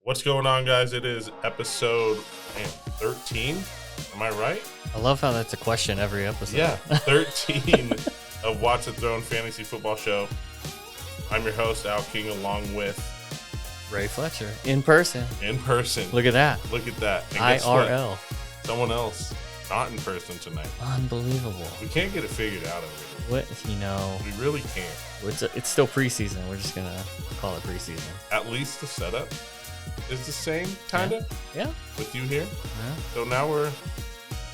What's going on, guys? It is episode 13. Am I right? I love how that's a question every episode. Yeah, 13 of Watch the Throne Fantasy Football Show. I'm your host, Al King, along with Ray Fletcher in person. In person. Look at that. Look at that. And guess IRL. what? Someone else not in person tonight. Unbelievable. We can't get it figured out over here. What, We really can't. it's still preseason. We're just going to call it preseason. At least the setup is the same, kind of. Yeah. With you here. Yeah. So now we're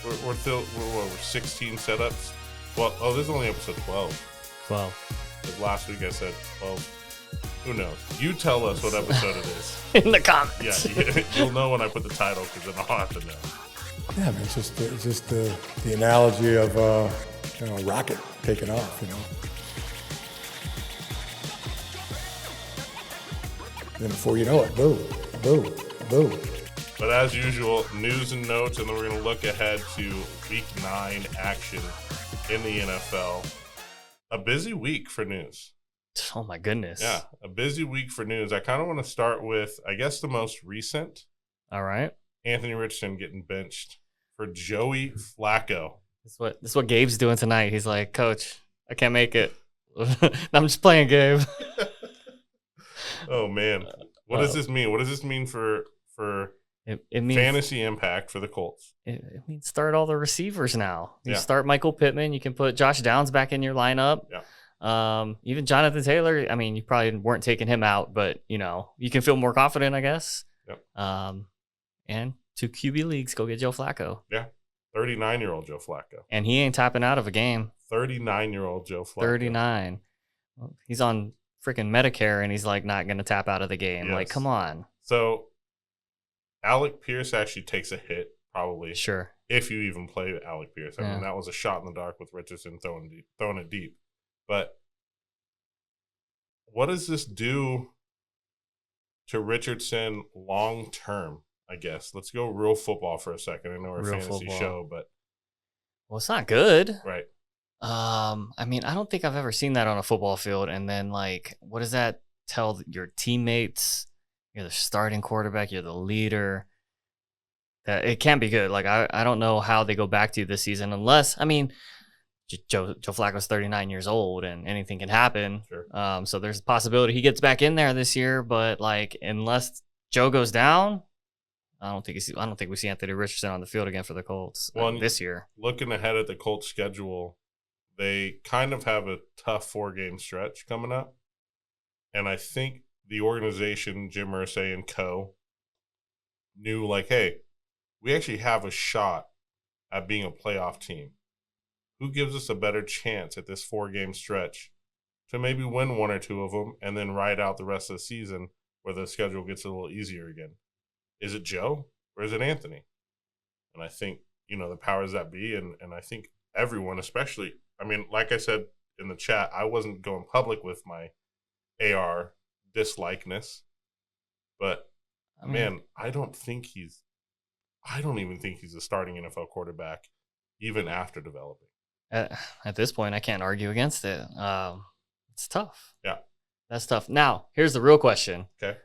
16 setups. Well, this is only episode 12. 12. Because last week I said 12. Who knows? You tell us what episode it is. In the comments. Yeah, you'll know when I put the title because then I'll have to know. Yeah, I mean, it's just the analogy of a rocket taking off, And then before you know it, boom, boom, boom. But as usual, news and notes, and then we're going to look ahead to Week 9 action in the NFL. A busy week for news. Oh, my goodness. Yeah, a busy week for news. I kind of want to start with, I guess, the most recent. All right. Anthony Richardson getting benched for Joey Flacco. This is what Gabe's doing tonight. He's like, Coach, I can't make it. I'm just playing, Gabe. Oh, man. What does this mean? What does this mean for it means fantasy impact for the Colts? It means start all the receivers now. You Yeah. start Michael Pittman. You can put Josh Downs back in your lineup. Yeah. Even Jonathan Taylor. I mean, you probably weren't taking him out, but you can feel more confident, I guess. Yep. And 2 QB leagues, go get Joe Flacco. Yeah. 39-year-old Joe Flacco. And he ain't tapping out of a game. 39-year-old Joe Flacco. 39. Well, he's on freaking Medicare, and he's like not going to tap out of the game. Yes. Like, come on. So, Alec Pierce actually takes a hit, probably. Sure. If you even play Alec Pierce. I Yeah. mean, that was a shot in the dark with Richardson throwing it deep. But what does this do to Richardson long term, I guess? Let's go real football for a second. I know we're a Real fantasy football. show, but Well, it's not good. right. I mean, I don't think I've ever seen that on a football field. And then, like, what does that tell your teammates? You're the starting quarterback. You're the leader. That it can't be good. Like, I don't know how they go back to you this season unless, I mean, Joe Flacco's 39 years old and anything can happen. Sure. So there's a possibility he gets back in there this year. But, like, unless Joe goes down, I don't think we see Anthony Richardson on the field again for the Colts this year. Looking ahead at the Colts schedule, they kind of have a tough 4-game stretch coming up. And I think the organization, Jim Irsay and co., knew, like, hey, we actually have a shot at being a playoff team. Who gives us a better chance at this 4-game stretch to maybe win 1 or 2 of them and then ride out the rest of the season where the schedule gets a little easier again? Is it Joe or is it Anthony? And I think, the powers that be, and I think everyone, especially, I mean, like I said in the chat, I wasn't going public with my AR dislikeness, but man, I don't even think he's a starting NFL quarterback, even after developing. At this point, I can't argue against it. It's tough. Yeah. That's tough. Now, here's the real question. Okay.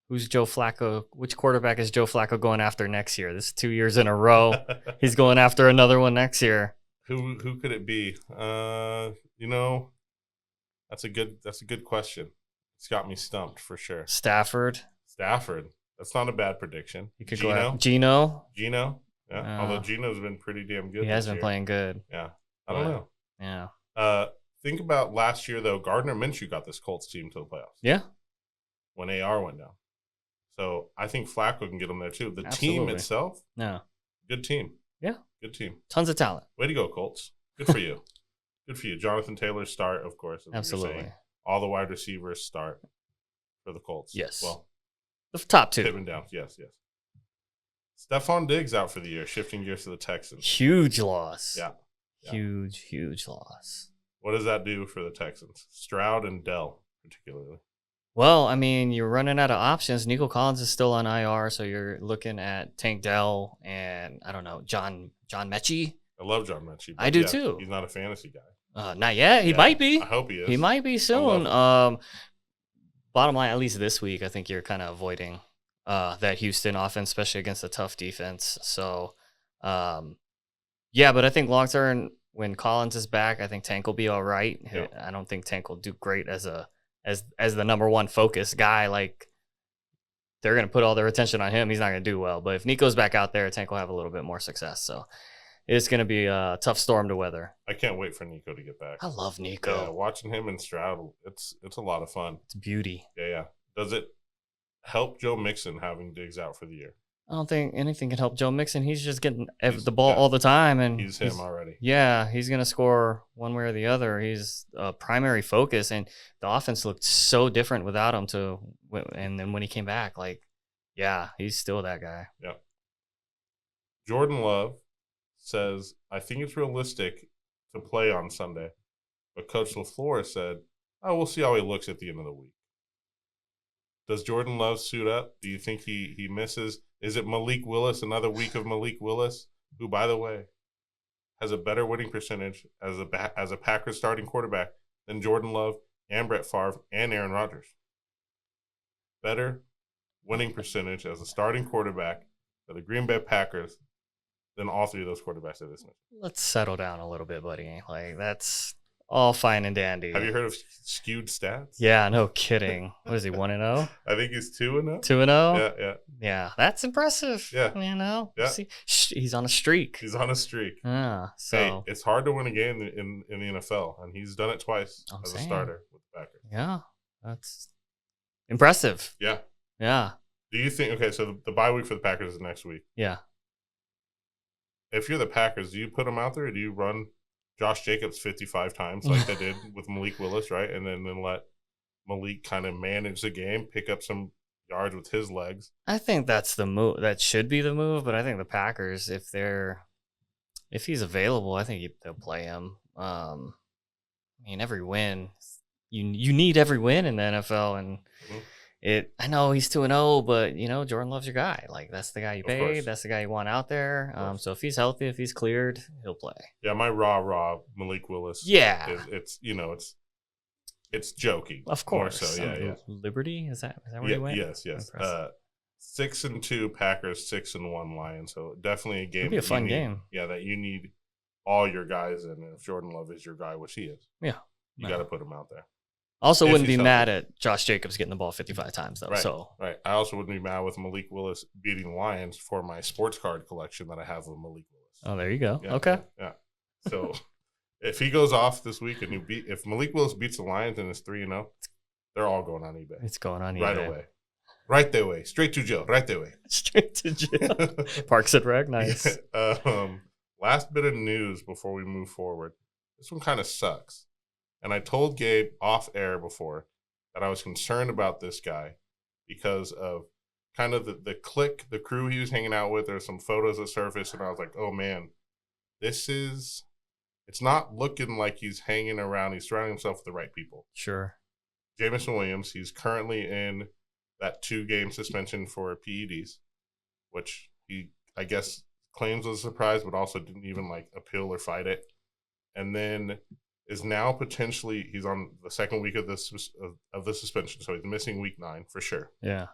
Who's Joe Flacco? Which quarterback is Joe Flacco going after next year? This is 2 years in a row. He's going after another one next year. Who could it be? That's a good question. It's got me stumped for sure. Stafford. That's not a bad prediction. You could Geno. go out. Geno. Yeah. Although Geno's been pretty damn good. He has this been year. playing good. Yeah. I don't know. Yeah. Think about last year though. Gardner Minshew got this Colts team to the playoffs. Yeah. When AR went down. So I think Flacco can get them there too. The Absolutely. team itself, No. good team. Yeah. Good team. Tons of talent. Way to go, Colts. Good for you. Good for you. Jonathan Taylor start, of course. As you're Absolutely. saying. All the wide receivers start for the Colts. Yes. Well, The top 2. Pittman down. Yes. Stephon Diggs out for the year, shifting gears to the Texans. Huge loss. Yeah. Huge loss. What does that do for the Texans? Stroud and Dell, particularly. Well, I mean, you're running out of options. Nico Collins is still on IR, so you're looking at Tank Dell and, I don't know, John Mechie. I love John Mechie. I do too. He's not a fantasy guy. Not yet. He might be. I hope he is. He might be soon. Bottom line, at least this week, I think you're kind of avoiding that Houston offense, especially against a tough defense. So, yeah, but I think long term, when Collins is back, I think Tank will be all right. Yeah. I don't think Tank will do great as the number one focus guy. Like, they're going to put all their attention on him. He's not going to do well. But if Nico's back out there, Tank will have a little bit more success. So it's going to be a tough storm to weather. I can't wait for Nico to get back. I love Nico. Yeah, watching him and Stroud, it's a lot of fun. It's beauty. Yeah. Does it help Joe Mixon having Diggs out for the year? I don't think anything can help Joe Mixon. He's just getting the ball all the time, and he's him already. Yeah, he's gonna score one way or the other. He's a primary focus, and the offense looked so different without him. And then when he came back, like, yeah, he's still that guy. Yeah. Jordan Love says, "I think it's realistic to play on Sunday," but Coach LaFleur said, "Oh, we'll see how he looks at the end of the week." Does Jordan Love suit up? Do you think he misses? Is it Malik Willis, another week of Malik Willis, who, by the way, has a better winning percentage as a Packers starting quarterback than Jordan Love and Brett Favre and Aaron Rodgers? Better winning percentage as a starting quarterback for the Green Bay Packers than all three of those quarterbacks that this mentioned. Let's settle down a little bit, buddy. Like, that's all fine and dandy. Have you heard of skewed stats? Yeah, no kidding. What is he, 1-0? I think he's 2-0. 2-0? Yeah. Yeah, that's impressive. Yeah. Yeah. See, he's on a streak. He's on a streak. Yeah, so. Hey, it's hard to win a game in the NFL, and he's done it twice as a starter with the Packers. Yeah, that's impressive. Yeah. Yeah. Do you think, okay, so the bye week for the Packers is next week. Yeah. If you're the Packers, do you put him out there, or do you run Josh Jacobs 55 times like they did with Malik Willis, right? And then let Malik kind of manage the game, pick up some yards with his legs. I think that's the move. That should be the move, but I think the Packers, if he's available, I think they'll play him. I mean, every win, you need every win in the NFL, and I know he's 2-0, but Jordan Love's your guy. Like, that's the guy you paid. That's the guy you want out there. So if he's healthy, if he's cleared, he'll play. Yeah, my raw Malik Willis. Yeah, it's joking. Of course. More so, yeah. Liberty, is that where you went? Yes. 6-2 Packers, 6-1 Lions. So definitely a game. It'll be a fun game. Yeah, that you need all your guys in. And if Jordan Love is your guy, which he is, you got to put him out there. Also, wouldn't be mad at Josh Jacobs getting the ball 55 times, though. Right. I also wouldn't be mad with Malik Willis beating the Lions for my sports card collection that I have with Malik Willis. Oh, there you go. Yeah, okay. Yeah. So if he goes off this week and if Malik Willis beats the Lions and is 3-0, they're all going on eBay. It's going on eBay. Right away. Right their way. Straight to jail. Right their way. Straight to jail. Parks and Rec. Nice. Last bit of news before we move forward. This one kind of sucks. And I told Gabe off air before that I was concerned about this guy because of kind of the crew he was hanging out with. There's some photos that surfaced, and I was like, oh, man, it's not looking like he's hanging around. He's surrounding himself with the right people. Sure. Jameson Williams, he's currently in that 2-game suspension for PEDs, which he, I guess, claims was a surprise, but also didn't even appeal or fight it. And then is now potentially, he's on the second week of the suspension, so he's missing week 9 for sure. Yeah.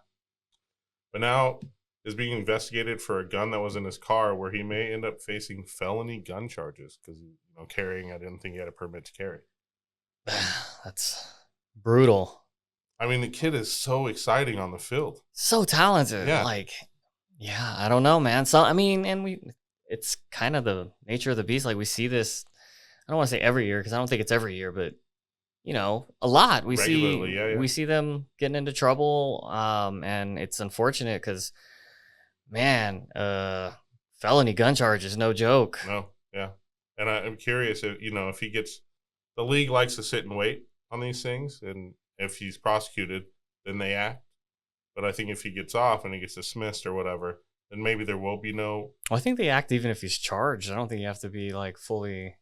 But now is being investigated for a gun that was in his car, where he may end up facing felony gun charges because carrying. I didn't think he had a permit to carry. That's brutal. I mean, the kid is so exciting on the field, so talented. Yeah. I don't know, man. So it's kind of the nature of the beast. Like, we see this. I don't want to say every year because I don't think it's every year, but a lot. We see them getting into trouble, and it's unfortunate because, man, felony gun charge is no joke. No, yeah, and I'm curious if he gets, the league likes to sit and wait on these things, and if he's prosecuted, then they act. But I think if he gets off and he gets dismissed or whatever, then maybe there will be no. Well, I think they act even if he's charged. I don't think you have to be fully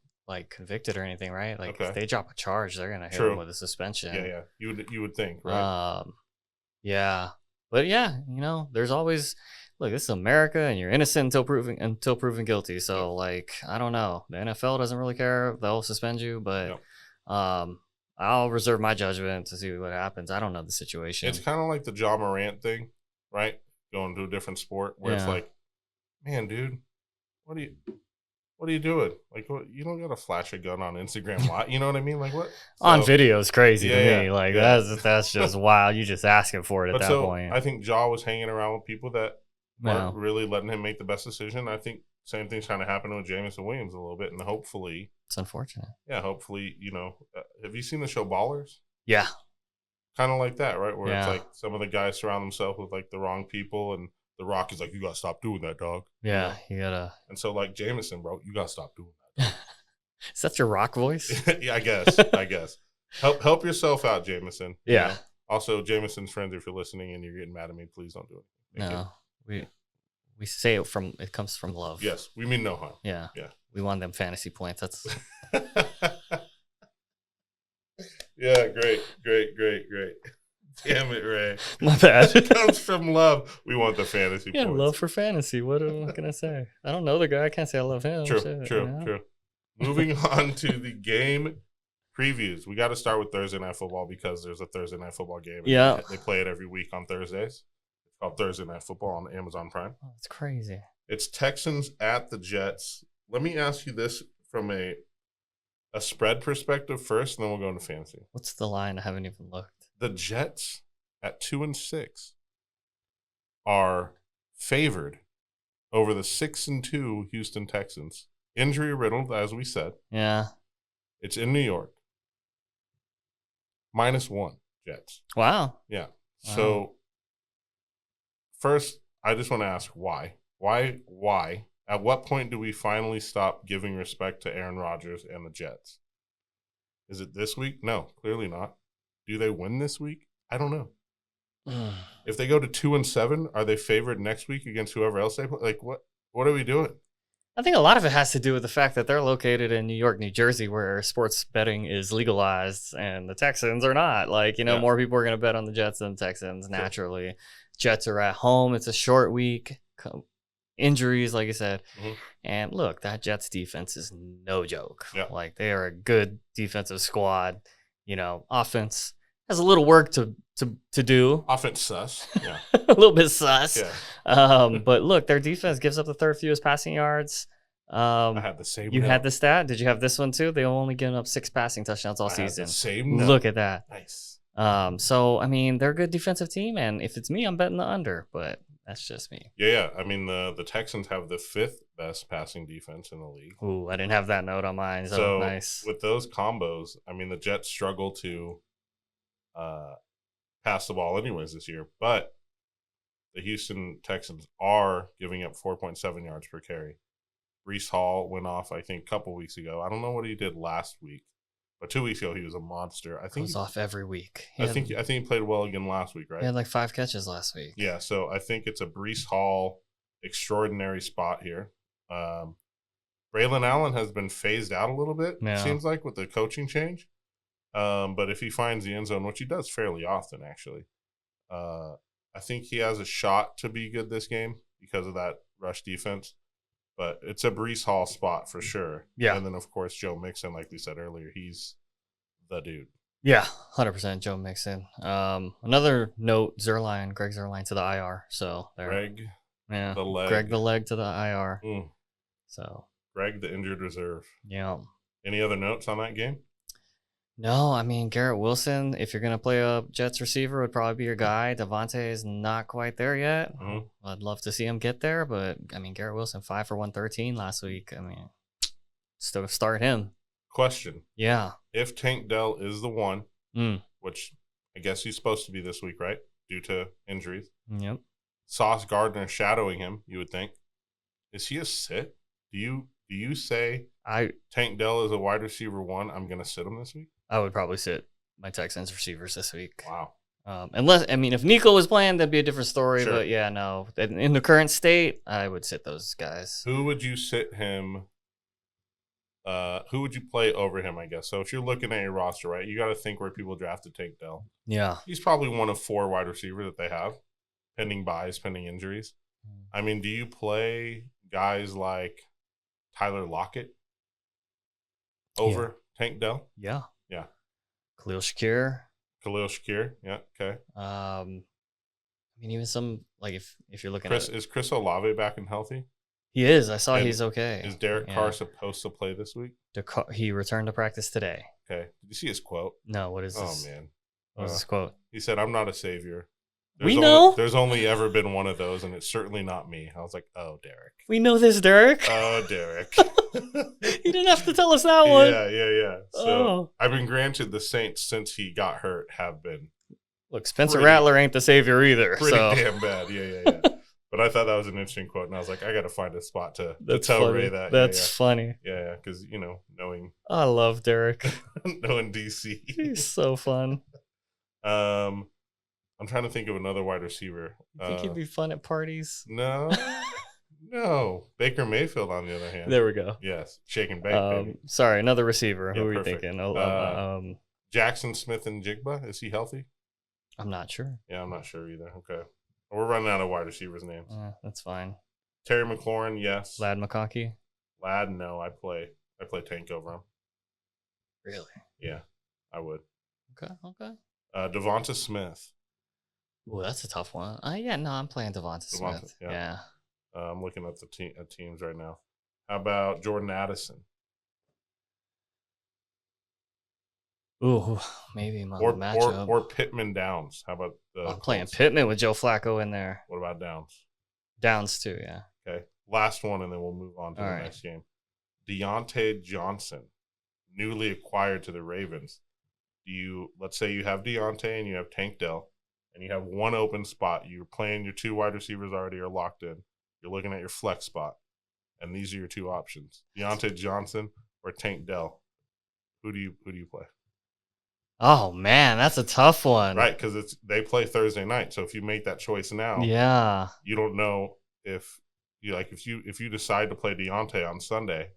convicted or anything, right? If they drop a charge, they're gonna hit him with a suspension. Yeah. You would think, right? Yeah, but yeah, there's always this is America, and you're innocent until proven guilty. So I don't know. The NFL doesn't really care; they'll suspend you, but I'll reserve my judgment to see what happens. I don't know the situation. It's kind of like the Ja Morant thing, right? going to a different sport where it's Yeah. like, man, dude, what are you doing? Like, what, you don't got to flash a gun on Instagram Live. You know what I mean? Like, what? On So, video is crazy to yeah, me. Like yeah. that's just wild. You just asking for it at But that so point. I think Ja was hanging around with people that weren't No, really letting him make the best decision. I think same thing's kind of happening with Jamison Williams a little bit, and hopefully, it's unfortunate. hopefully, have you seen the show Ballers? Yeah. Kind of like that, right? Where it's Yeah. like some of the guys surround themselves with like the wrong people, and The Rock is like, you gotta stop doing that, dog. Yeah. You gotta. And so like Jamison, bro, you gotta stop doing that. Is that your rock voice? Yeah, I guess. Help yourself out, Jamison. Yeah. Also, Jamison's friends, if you're listening and you're getting mad at me, please don't do it. Thank you. No, we say it comes from love. Yes, we mean no harm. Yeah. Yeah. We want them fantasy points. That's Yeah, great. Damn it, Ray. my bad. It comes from love. We want the fantasy Yeah, points. love for fantasy. What am I gonna say? I don't know the guy. I can't say I love him. True, Shit, true, you know? true. Moving on to the game previews. We got to start with Thursday Night Football because there's a Thursday Night Football game. Yeah. They play it every week on Thursdays. It's called Thursday Night Football on Amazon Prime. Oh, it's crazy. It's Texans at the Jets. Let me ask you this from a spread perspective first, and then we'll go into fantasy. What's the line? I haven't even looked. The Jets at 2-6 are favored over the 6-2 Houston Texans. Injury riddled, as we said. Yeah. It's in New York. -1 Jets. Wow. Yeah. Wow. So first, I just want to ask why? Why? At what point do we finally stop giving respect to Aaron Rodgers and the Jets? Is it this week? No, clearly not. Do they win this week? I don't know. If they go to 2-7, are they favored next week against whoever else they play? Like, what are we doing? I think a lot of it has to do with the fact that they're located in New York, New Jersey, where sports betting is legalized, and the Texans are not. Like, Yeah. more people are going to bet on the Jets than the Texans naturally. Jets are at home. It's a short week. Injuries, like I said. Mhm. And look, that Jets defense is no joke. Yeah. Like, they are a good defensive squad. Offense has a little work to do. Offense sus. Yeah. A little bit sus. Yeah. But look, their defense gives up the third fewest passing yards. I had the same You note. had the stat? Did you have this one too? They only given up 6 passing touchdowns all I had season. the same note. Look at that. Nice. So I mean, they're a good defensive team, and if it's me, I'm betting the under. But that's just me. Yeah. I mean, the Texans have the 5th best passing defense in the league. Ooh, I didn't have that note on mine. So, So nice. with those combos, I mean, the Jets struggle to pass the ball anyways this year, but the Houston Texans are giving up 4.7 yards per carry. Breece Hall went off, I think, a couple weeks ago. I don't know what he did last week, but 2 weeks ago he was a monster. I think Goes off every week. I think he played well again last week, right? He had like 5 catches last week. Yeah, so I think it's a Breece Hall extraordinary spot here. Braylon Allen has been phased out a little bit, Yeah. it seems like, with the coaching change. But if he finds the end zone, which he does fairly often, actually, I think he has a shot to be good this game because of that rush defense. But it's a Breece Hall spot for sure. Yeah. And then, of course, Joe Mixon, like we said earlier, he's the dude. Yeah, 100% Joe Mixon. Another note, Greg Zuerlein to the IR. So there. Greg, Yeah. the leg. Greg the leg to the IR. Mm. So, Greg, the injured reserve. yeah. Any other notes on that game? No, I mean, Garrett Wilson, if you're going to play a Jets receiver, would probably be your guy. Devontae is not quite there yet. Mhm. I'd love to see him get there, but, I mean, Garrett Wilson, 5 for 113 last week. I mean, still start him. Question. Yeah. If Tank Dell is the one, Mm. which I guess he's supposed to be this week, right? Due to injuries. Yep. Sauce Gardner shadowing him, you would think. Is he a sit? Do you say Tank Dell is a wide receiver 1? I'm going to sit him this week? I would probably sit my Texans receivers this week. Wow. Unless, I mean, if Nico was playing, that'd be a different story. Sure. But yeah, no. In the current state, I would sit those guys. Who would you sit him? Who would you play over him, I guess? So if you're looking at your roster, right, you got to think where people drafted Tank Dell. Yeah. He's probably one of 4 wide receivers that they have, pending buys, pending injuries. I mean, do you play guys like Tyler Lockett over Tank Dell? Yeah. Yeah. Khalil Shakir. Khalil Shakir? Yeah, okay. I mean, even some like if you're looking Is Chris Olave back and healthy? he is. I saw And he's okay. Is Derek Carr supposed to play this week? He returned to practice today. Okay. Did you see his quote? No, what is this? Oh, man. What was this quote? He said, "I'm not a savior. We know. There's only ever been one of those, and it's certainly not me." I was like, "Oh, Derek. We know this, Derek. Oh, Derek." You didn't have to tell us that one. Yeah. So I've been granted the Saints since he got hurt have been Look, Spencer Rattler ain't the savior either. Pretty so. damn bad. Yeah. But I thought that was an interesting quote, and I was like, I got to find a spot to tell funny. Ray that. That's funny. Yeah, because knowing I love Derek. knowing DC, He's so fun. I'm trying to think of another wide receiver. You think he'd be fun at parties? No. Baker Mayfield, on the other hand. There we go. Yes, shake and bake, baby. Sorry, another receiver. Yeah, Who are you perfect. thinking? Jackson Smith and Jigba, is he healthy? I'm not sure. Yeah, I'm not sure either. Okay. We're running out of wide receivers' names. That's fine. Terry McLaurin, yes. Lad McConkey? Lad, no. I play Tank over him. Really? Yeah, I would. Okay. Devonta Smith. Ooh, that's a tough one. I'm playing Devonta Smith. Yeah. I'm looking at the teams right now. How about Jordan Addison? Ooh, maybe my matchup. Or Pittman Downs. How about I'm playing Pittman with Joe Flacco in there. What about Downs? Downs too, yeah. Okay. Last one, and then we'll move on to the next game. Deontay Johnson, newly acquired to the Ravens. Let's say you have Deontay and you have Tank Dell, and you have one open spot. You're playing your two wide receivers already are locked in. You're looking at your flex spot, and these are your two options: Deontay Johnson or Tank Dell. Who do you play? Oh man, that's a tough one. Right, because they play Thursday night. So if you make that choice now, you don't know if you decide to play Deontay on Sunday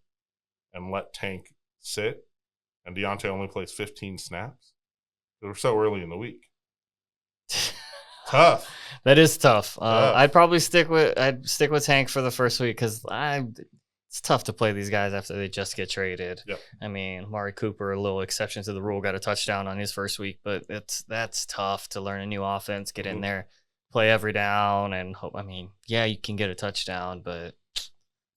and let Tank sit, and Deontay only plays 15 snaps. We're so early in the week. Tough. That is tough. I'd probably stick with Tank for the first week because it's tough to play these guys after they just get traded. Yep. I mean, Mari Cooper, a little exception to the rule, got a touchdown on his first week, but that's tough to learn a new offense, get in there, play every down, and hope. I mean, you can get a touchdown, but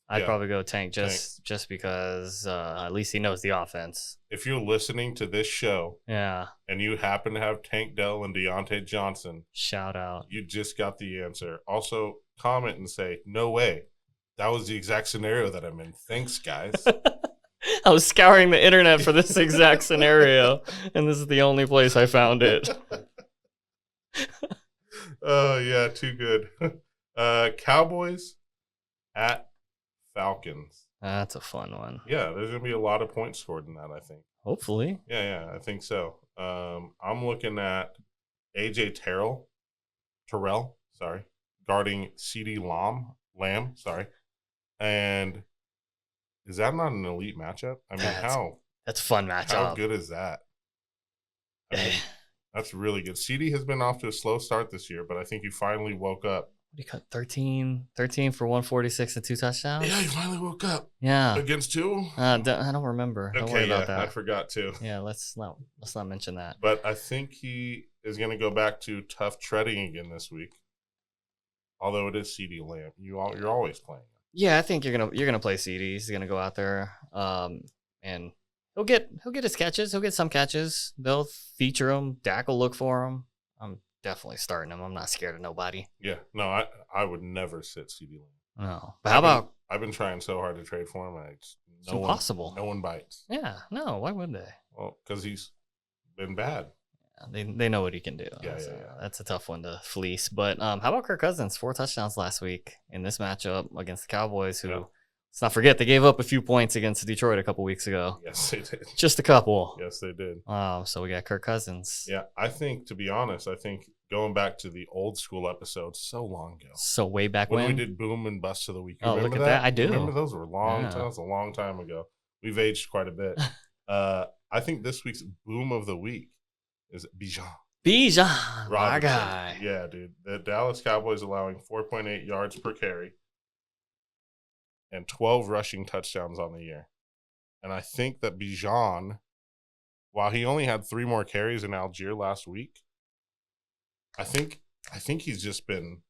I'd probably go Tank just because at least he knows the offense. If you're listening to this show, and you happen to have Tank Dell and Deontay Johnson, shout out. You just got the answer. Also, comment and say, "No way. That was the exact scenario that I'm in." Thanks, guys. I was scouring the internet for this exact scenario, and this is the only place I found it. Oh, yeah, too good. Cowboys at Falcons. That's a fun one. Yeah, there's going to be a lot of points scored in that, I think. Hopefully. Yeah, I think so. I'm looking at AJ Terrell, guarding CeeDee Lamb, and is that not an elite matchup? I mean, that's a fun matchup. How good is that? I mean, that's really good. CeeDee has been off to a slow start this year, but I think he finally woke up. What, he cut 13 for 146 and 2 touchdowns? Yeah, he finally woke up. Yeah. Against who? I don't remember. Don't worry about that. I forgot too. Yeah, let's not mention that. But I think he is going to go back to tough treading again this week. Although it is CeeDee Lamb, you're always playing him. Yeah, I think you're gonna play CeeDee. He's gonna go out there, and he'll get his catches. He'll get some catches. They'll feature him. Dak will look for him. I'm definitely starting him. I'm not scared of nobody. Yeah, no, I would never sit CeeDee Lamb. No, but I've been trying so hard to trade for him. It's impossible. No one bites. Yeah, no. Why would they? Well, because he's been bad. They know what he can do. Yeah. That's a tough one to fleece. But how about Kirk Cousins? 4 touchdowns last week in this matchup against the Cowboys, who, let's not forget, they gave up a few points against Detroit a couple weeks ago. Yes, they did. Just a couple. Yes, they did. So we got Kirk Cousins. Yeah, I think, to be honest, going back to the old school episodes so long ago. So way back when we did Boom and Bust of the Week. Look at that. I do. Remember those were long. That was a long time ago. We've aged quite a bit. I think this week's Boom of the Week is Bijan Robinson. My guy. Yeah, dude. The Dallas Cowboys allowing 4.8 yards per carry and 12 rushing touchdowns on the year. And I think that Bijan, while he only had 3 more carries in Algier last week, I think he's just been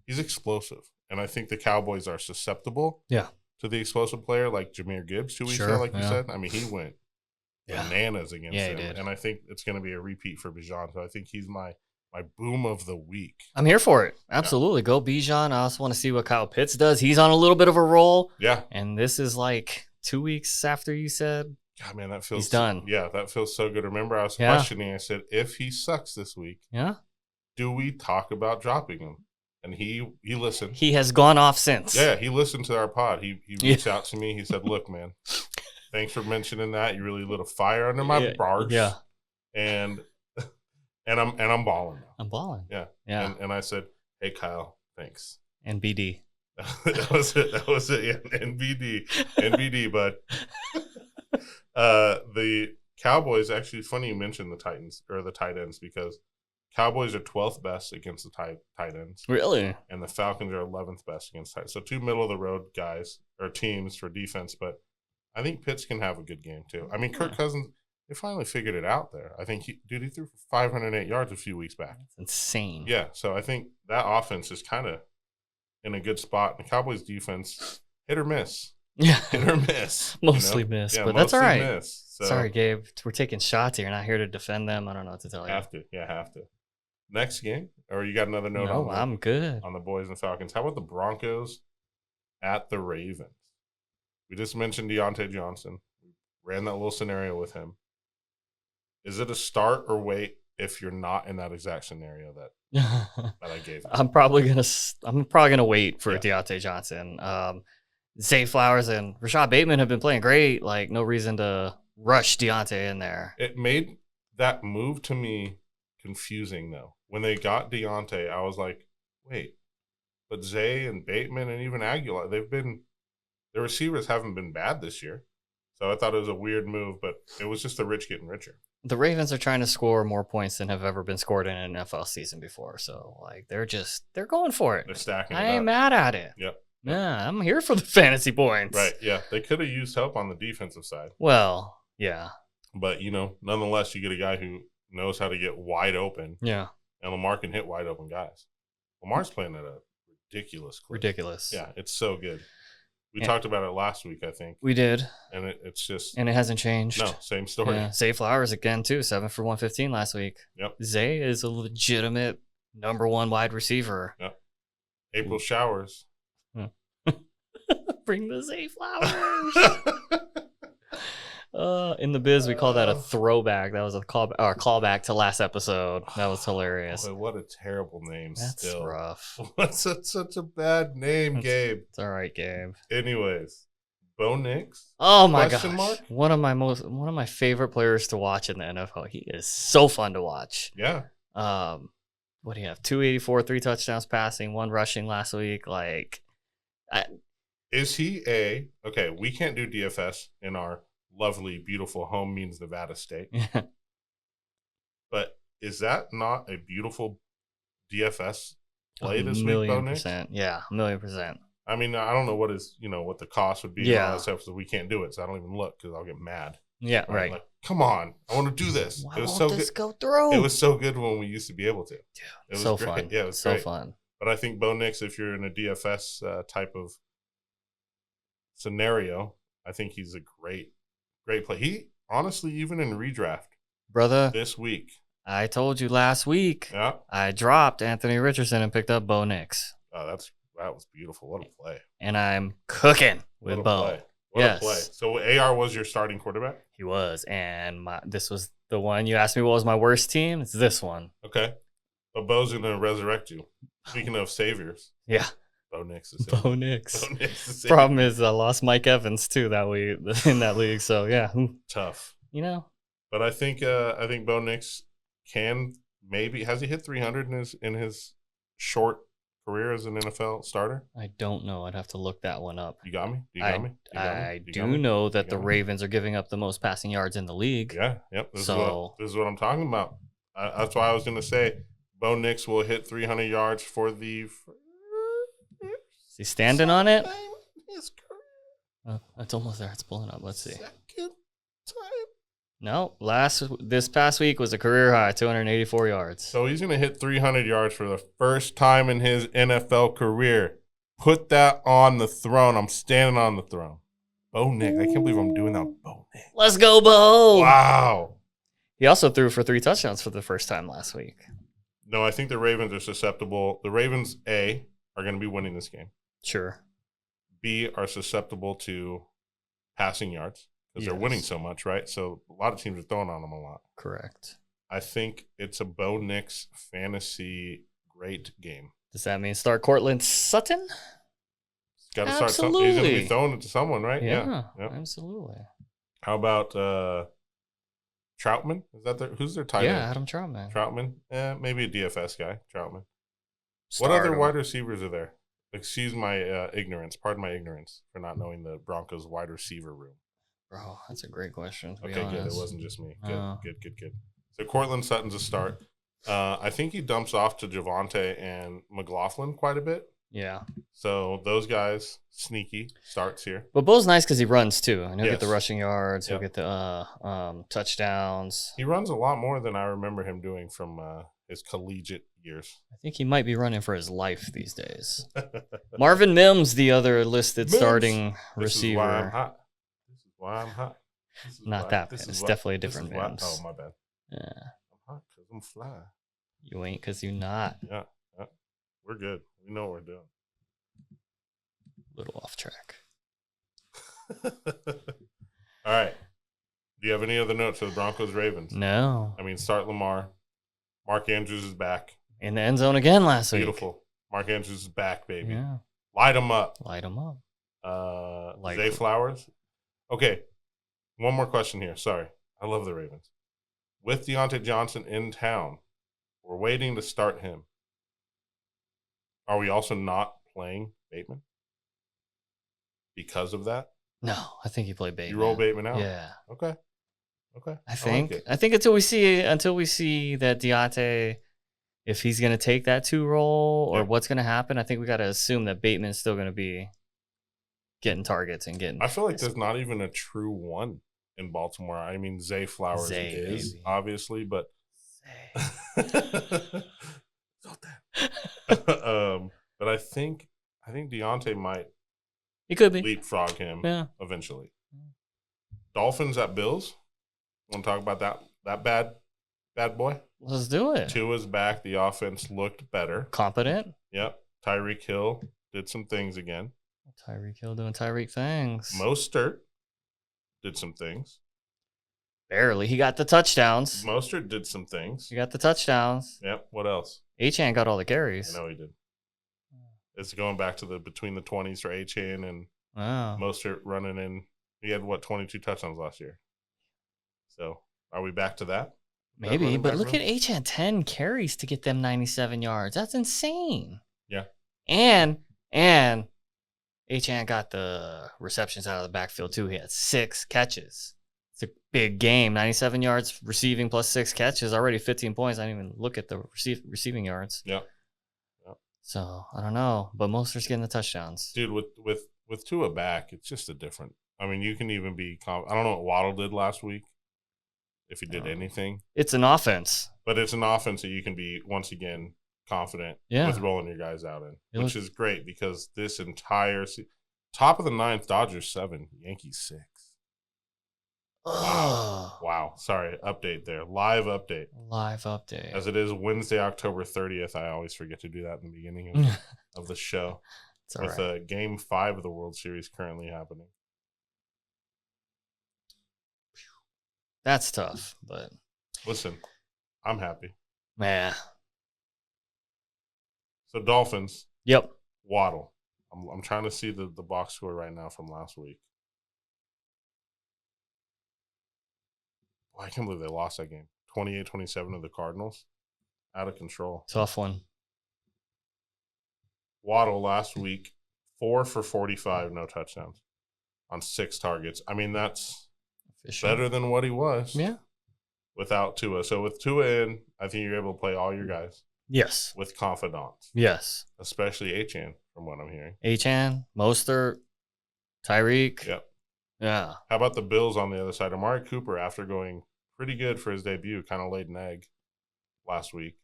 he's explosive. And I think the Cowboys are susceptible Yeah. to the explosive player like Jahmyr Gibbs 2 weeks ago, like you said. I mean, he went bananas against him. did. And I think it's going to be a repeat for Bijan. So I think he's my boom of the week. I'm here for it. Absolutely. Go Bijan. I also want to see what Kyle Pitts does. He's on a little bit of a roll. Yeah. And this is like 2 weeks after you said God, man, that feels he's done. Yeah, that feels so good. Remember, I was questioning. I said, if he sucks this week, do we talk about dropping him? And he listened. He has gone off since. Yeah, he listened to our pod. He reached out to me. He said, "Look, man, thanks for mentioning that. You really lit a fire under my barge." Yeah. And I'm balling now. I'm balling. Yeah. Yeah. And I said, "Hey, Kyle, thanks." And BD. That was it. Yeah, NBD, bud. The Cowboys, actually, funny you mentioned the Titans or the tight ends, because Cowboys are 12th best against the tight ends. Really? And the Falcons are 11th best against tight ends. So 2 middle-of-the-road guys or teams for defense, but I think Pitts can have a good game too. I mean, Kirk Cousins, they finally figured it out there. I think he threw for 508 yards a few weeks back. That's insane. Yeah, so I think that offense is kind of in a good spot. The Cowboys defense, hit or miss. Yeah. Hit or miss. Mostly miss, yeah, but that's all right. Miss. So Sorry, Gabe. We're taking shots here. You're not here to defend them. I don't know what to tell you. have to. Next game? Or you got another note No, I'm good. on the boys and Falcons? How about the Broncos at the Ravens? We just mentioned Deontay Johnson. We ran that little scenario with him. Is it a start or wait if you're not in that exact scenario that I gave you? I'm probably gonna wait for Deontay Johnson. Zay Flowers and Rashad Bateman have been playing great. Like, no reason to rush Deontay in there. It made that move to me confusing, though. When they got Deontay, I was like, wait, but Zay and Bateman and even Aguilar, the receivers haven't been bad this year. So I thought it was a weird move, but it was just the rich getting richer. The Ravens are trying to score more points than have ever been scored in an NFL season before. So, like, they're going for it. They're stacking I ain't mad at it. Yep. Yeah, I'm here for the fantasy points. Right, yeah. They could have used help on the defensive side. Well, yeah. But, nonetheless, you get a guy who knows how to get wide open. Yeah. And Lamar can hit wide open guys. Lamar's playing at a ridiculous clip. Ridiculous. Yeah, it's so good. We talked about it last week, I think. We did. And it's just... And it hasn't changed. No, same story. Yeah. Zay Flowers again, too. 7 for 115 last week. Yep. Zay is a legitimate number 1 wide receiver. Yep. April showers. Bring the Zay Flowers. In the biz, we call that a throwback. That was a callback to last episode. That was hilarious. Boy, what a terrible name. That's still rough. What's such a bad name, Gabe? It's all right, Gabe. Anyways, Bo Nix. Oh my gosh, mark? one of my favorite players to watch in the NFL. He is so fun to watch. Yeah. What do you have? 284, 3 touchdowns passing, 1 rushing last week. Is he okay? We can't do DFS in our lovely, beautiful home means Nevada State. But is that not a beautiful DFS play this week, Bo Nix? 1,000,000%. Yeah, 1,000,000%. I mean, I don't know what the cost would be. Yeah. And all that stuff, so we can't do it. So I don't even look because I'll get mad. Yeah, right. Like, come on, I want to do this. Why it was won't so this good. go through? It was so good when we used to be able to. Dude, It was so great. fun. Yeah, it was so great. fun. But I think Bo Nix, if you're in a DFS type of scenario, I think he's a great play. He honestly, even in redraft, Brother, this week. I told you last week. Yeah. I dropped Anthony Richardson and picked up Bo Nix. Oh, that was beautiful. What a play. And I'm cooking with Bo. Play. What a play. So AR was your starting quarterback? He was. And this was the one you asked me what was my worst team. It's this one. Okay. But Bo's going to resurrect you. Speaking of saviors. Yeah. Bo Nix is Bo Nix. Bo Nix is Problem is I lost Mike Evans too that week in that league. So yeah. Tough. But I think Bo Nix can maybe, has he hit 300 in his short career as an NFL starter? I don't know. I'd have to look that one up. You got me? I do know that the Ravens are giving up the most passing yards in the league. Yeah. Yep. This is what I'm talking about. That's why I was going to say Bo Nix will hit 300 yards for the. Is he standing on it? It's almost there. It's pulling up. Let's see. Second time. No, this past week was a career high, 284 yards. So he's going to hit 300 yards for the first time in his NFL career. Put that on the throne. I'm standing on the throne. Bo Nick. I can't believe I'm doing that. Bo Nick. Let's go, Bo. Wow. He also threw for 3 touchdowns for the first time last week. No, I think the Ravens are susceptible. The Ravens, A, are going to be winning this game. Sure. B, are susceptible to passing yards because they're winning so much, right? So a lot of teams are throwing on them a lot. Correct. I think it's a Bo Nix fantasy great game. Does that mean start Cortland Sutton? Got to start something. He's going to be throwing it to someone, right? Yeah. Absolutely. How about Troutman? Is that who's their tight end? Yeah, Adam Troutman. Troutman? Maybe a DFS guy, Troutman. Start what other him. wide receivers are there? Excuse my ignorance. Pardon my ignorance for not knowing the Broncos wide receiver room. Bro, that's a great question. Okay, good. It wasn't just me. Good. So Cortland Sutton's a start. I think he dumps off to Javonte and McLaughlin quite a bit. Yeah. So those guys, sneaky starts here. But Bo's nice because he runs too. And he'll get the rushing yards. He'll get the touchdowns. He runs a lot more than I remember him doing from his collegiate years. I think he might be running for his life these days. Marvin Mims, the other listed starting receiver. This is why I'm hot. Not that bad. It's definitely a different Mims. Oh, my bad. Yeah. I'm hot because I'm fly. You ain't because you not. Yeah. We're good. We know what we're doing. Little off track. All right. Do you have any other notes for the Broncos-Ravens? No. I mean, start Lamar. Mark Andrews is back. In the end zone again last week. Beautiful. Mark Andrews is back, baby. Yeah. Light him up. Zay Flowers. Okay. One more question here. Sorry. I love the Ravens. With Deontay Johnson in town, we're waiting to start him. Are we also not playing Bateman because of that? No, I think you play Bateman. You roll Bateman out? Yeah. Okay. I think until we see that Deontay, if he's going to take that 2 role or what's going to happen, I think we got to assume that Bateman's still going to be getting targets and getting. I feel like there's not even a true one in Baltimore. I mean, Zay Flowers is baby. Obviously, but. But I think Deontay might. He could be leapfrog him eventually. Dolphins at Bills. Want to talk about that bad boy? Let's do it. Tua's back. The offense looked better. Competent. Yep. Tyreek Hill did some things again. Tyreek Hill doing Tyreek things. Mostert did some things. Barely. He got the touchdowns. Mostert did some things. He got the touchdowns. Yep. What else? Achane got all the carries. I know he did. It's going back to between the 20s for Achane and Mostert running in. He had 22 touchdowns last year. So are we back to that? Maybe, but look at Achane, 10 carries to get them 97 yards. That's insane. Yeah. And Achane got the receptions out of the backfield too. He had 6 catches. It's a big game. 97 yards receiving plus 6 catches. Already 15 points. I didn't even look at the receiving yards. Yeah. So I don't know, but Mostert's getting the touchdowns. Dude, with Tua back, it's just a different. I mean, you can even be. I don't know what Waddle did last week. If he did anything, it's an offense. But it's an offense that you can be once again confident with rolling your guys out in, which is great because this entire top of the 9th, Dodgers 7, Yankees 6. Wow. Sorry, update there. Live update. As it is Wednesday, October 30th. I always forget to do that in the beginning of the show. It's with Game 5 of the World Series currently happening. That's tough, but listen, I'm happy. Man. So Dolphins. Yep. Waddle. I'm trying to see the box score right now from last week. Boy, I can't believe they lost that game. 28-27 to the Cardinals. Out of control. Tough one. Waddle last week, 4 for 45, no touchdowns on 6 targets. I mean, that's better than what he was. Yeah. Without Tua. So with Tua in, I think you're able to play all your guys. Yes. With confidence. Yes. Especially Achane, from what I'm hearing. Achane, Mostert, Tyreek. Yep. Yeah. How about the Bills on the other side? Amari Cooper, after going pretty good for his debut. Kind of laid an egg last week.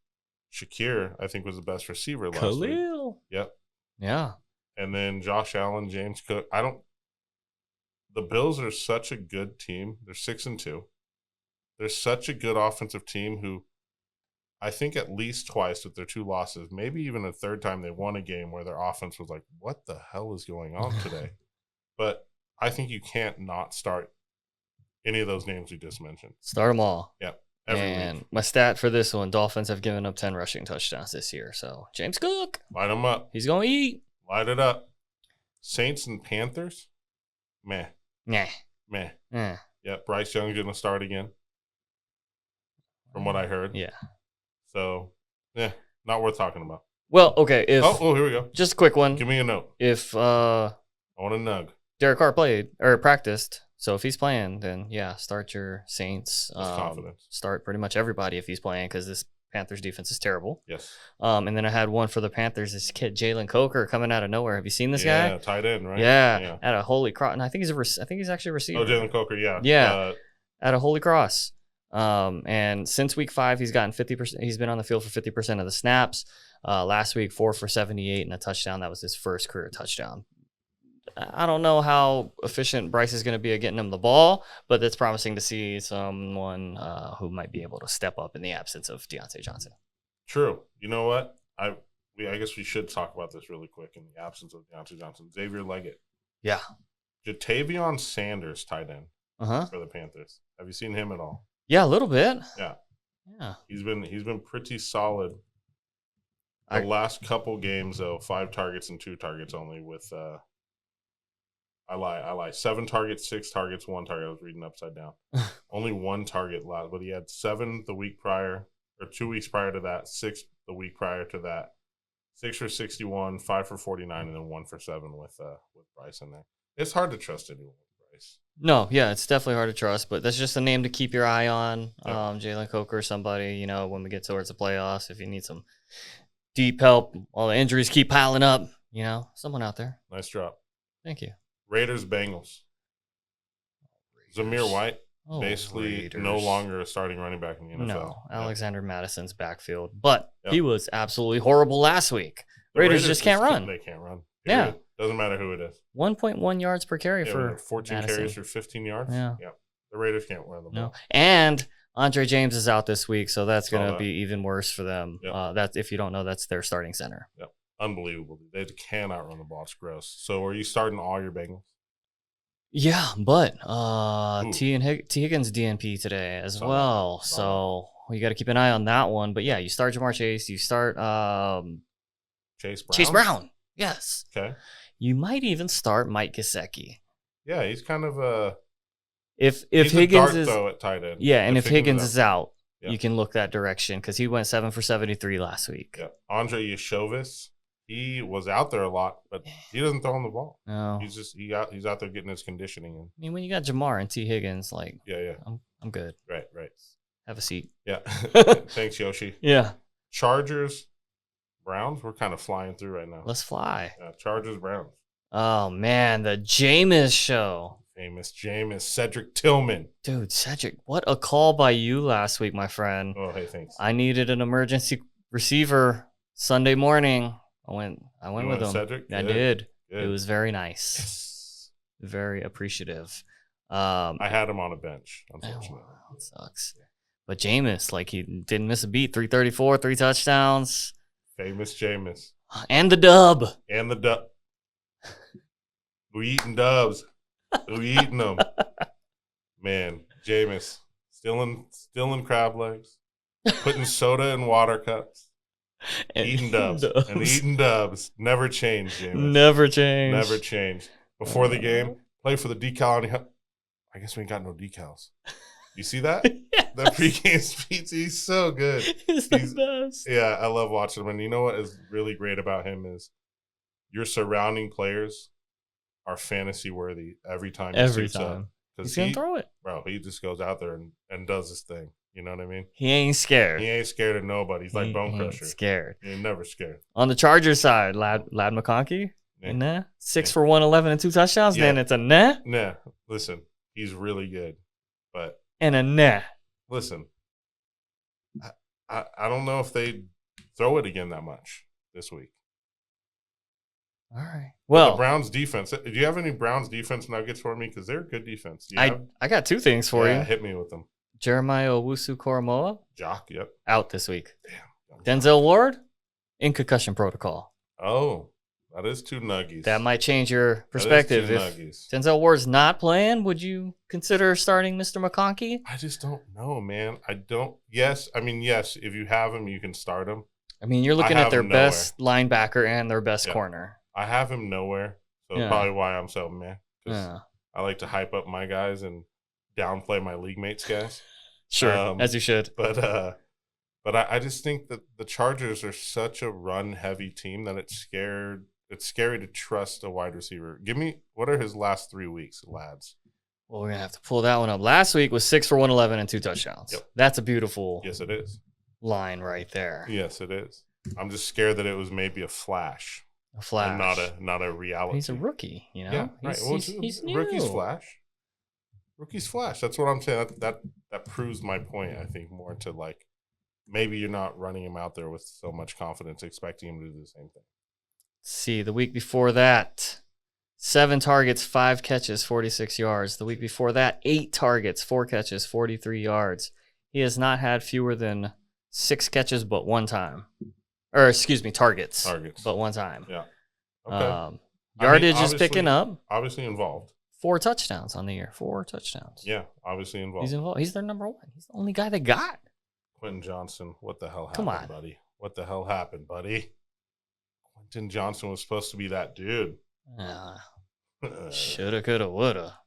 Shakir, I think, was the best receiver last week. Khalil. Yep. Yeah. And then Josh Allen, James Cook. The Bills are such a good team. They're 6-2. They're such a good offensive team who I think at least twice with their 2 losses, maybe even a third time they won a game where their offense was like, what the hell is going on today? But I think you can't not start any of those names we just mentioned. Start them all. Yep. And my stat for this one, Dolphins have given up 10 rushing touchdowns this year. So James Cook. Light them up. He's going to eat. Light it up. Saints and Panthers? Meh. Nah. Meh. Eh. Yeah, Bryce Young's going to start again, from what I heard. Yeah. So, yeah, not worth talking about. Well, okay. If Oh, here we go. just a quick one. Give me a note. If I want a nug. Derek Carr played or practiced, so if he's playing, then yeah, start your Saints. With confidence. Start pretty much everybody if he's playing because this Panthers defense is terrible. Yes. And then I had one for the Panthers. This kid Jalen Coker coming out of nowhere. Have you seen this guy? Yeah, tight end, right? Yeah, at a Holy Cross. And I think he's actually a receiver. Oh, Jalen Coker, yeah. Yeah, at a Holy Cross. And since week 5, he's gotten 50%. He's been on the field for 50% of the snaps. Last week, 4 for 78 and a touchdown. That was his first career touchdown. I don't know how efficient Bryce is going to be at getting him the ball, but it's promising to see someone who might be able to step up in the absence of Deontay Johnson. True. You know what? I guess we should talk about this really quick in the absence of Deontay Johnson. Xavier Leggett. Yeah. Jatavion Sanders, tight end for the Panthers. Have you seen him at all? Yeah, a little bit. Yeah. Yeah. He's been pretty solid. The last couple games, though, 5 targets and 2 targets only with I lie. 7 targets, 6 targets, 1 target. I was reading upside down. Only 1 target last, but he had 7 the week prior, or 2 weeks prior to that, 6 the week prior to that. 6 for 61, 5 for 49, and then 1 for 7 with Bryce in there. It's hard to trust anyone with Bryce. No, yeah, it's definitely hard to trust, but that's just a name to keep your eye on. Yeah. Jalen Coker, somebody, when we get towards the playoffs, if you need some deep help, all the injuries keep piling up, someone out there. Nice drop. Thank you. Raiders, Bengals. Zamir White, basically Raiders. no longer a starting running back in the NFL. No, Yeah. Alexander Madison's backfield, but Yep. he was absolutely horrible last week. The Raiders just can't run. They can't run. Yeah. Period. Doesn't matter who it is. 1.1 yards per carry Yeah, for 14 Madison. carries for 15 yards. Yeah. The Raiders can't run the ball. No, and Andre James is out this week, so that's Saw going to that. be even worse for them. Yep. That's if you don't know, that's their starting center. Yep. Unbelievable. They cannot run the ball. It's gross. So are you starting all your Bengals? Yeah, but Ooh. T Higgins DNP today as Saw well, that. so you got to keep an eye on that one. But yeah, you start Jamar Chase, you start Chase Brown? Chase Brown. Yes, Okay. you might even start Mike Gesicki Yeah, he's kind of a if he's Higgins a dart is throw at tight end. yeah, and if Higgins is out, Yeah. you can look that direction because he went 7 for 73 last week. Yeah. Andre Yashovis, he was out there a lot, but he doesn't throw on the ball. No, He's just he's out there getting his conditioning in. I mean when you got Jamar and T Higgins, like Yeah. I'm good. Right. Have a seat. Yeah. Thanks, Yoshi. Yeah, Chargers, Browns, we're kind of flying through right now. let's fly. Yeah, Chargers, Browns. Oh man, the Jameis show. Famous Jameis, Cedric Tillman. Dude, Cedric, what a call by you last week, my friend. Oh, hey, thanks. I needed an emergency receiver Sunday morning. I went You with went him. Cedric? I Good. did. Good. It was very nice. Yes. Very appreciative. I had him on a bench, Oh, unfortunately. wow, it sucks. But Jameis, like he didn't miss a beat. 334, 3 touchdowns. Famous Jameis. And the dub. And the dub. We eating dubs. We eating them. Man, Jameis. Still in crab legs. Putting soda in water cups. And Eating dubs. And eating dubs. Never change, Jameis. Never change. Never change. Before the game, play for the decal. I guess we ain't got no decals. You see that? Yes. That pregame speech, he's so good. He's the best. Yeah, I love watching him. And you know what is really great about him is your surrounding players are fantasy worthy every time. Every suits up. time. 'Cause He's going to throw it. Bro, he just goes out there and does his thing. You know what I mean? He ain't scared. He ain't scared of nobody. He's like He Bone ain't Crusher. scared. He ain't never scared. On the Chargers side, Lad McConkey, Yeah. nah. 6 Yeah. for 111 and 2 touchdowns. Yeah. Then it's a nah Nah, listen, he's really good. But and a nah. listen, I don't know if they throw it again that much this week. All right. But Well, the Browns defense. Do you have any Browns defense nuggets for me? Because they're a good defense. I got 2 things for you. Hit me with them. Jeremiah Owusu-Koramoah Jock, yep. out this week. Damn. Denzel Ward in concussion protocol. Oh, that is 2 nuggies. That might change your perspective. That is 2 If nuggies. Denzel Ward's not playing, would you consider starting Mr. McConkey? I just don't know, man. I don't. Yes, if you have him, you can start him. I mean, you're looking I at have their him nowhere. best linebacker and their best corner. I have him nowhere, so Yeah. probably why I'm so meh. 'Cause Yeah. I like to hype up my guys and downplay my league mates guys. Sure, as you should. But I just think that the Chargers are such a run-heavy team that it's scary to trust a wide receiver. What are his last 3 weeks, lads? Well, we're going to have to pull that one up. Last week was 6 for 111 and 2 touchdowns. Yep. That's a beautiful Yes, it is. line right there. Yes, it is. I'm just scared that it was maybe a flash. A flash. And not a reality. He's a rookie, you know? Yeah, right. He's new. Rookie's flash. Rookie's flash. That's what I'm saying. That proves my point, I think, more to like maybe you're not running him out there with so much confidence, expecting him to do the same thing. Let's see, the week before that, 7 targets, 5 catches, 46 yards. The week before that, 8 targets, 4 catches, 43 yards. He has not had fewer than 6 catches but 1 time. Or, excuse me, targets. But 1 time. Yeah. Okay. Yardage is picking up. Obviously involved. 4 touchdowns on the year. 4 touchdowns. Yeah, obviously involved. He's involved. He's their number 1. He's the only guy they got. Quentin Johnson, what the hell happened, Come on. buddy? What the hell happened, buddy? Quentin Johnson was supposed to be that dude. Shoulda, coulda, woulda.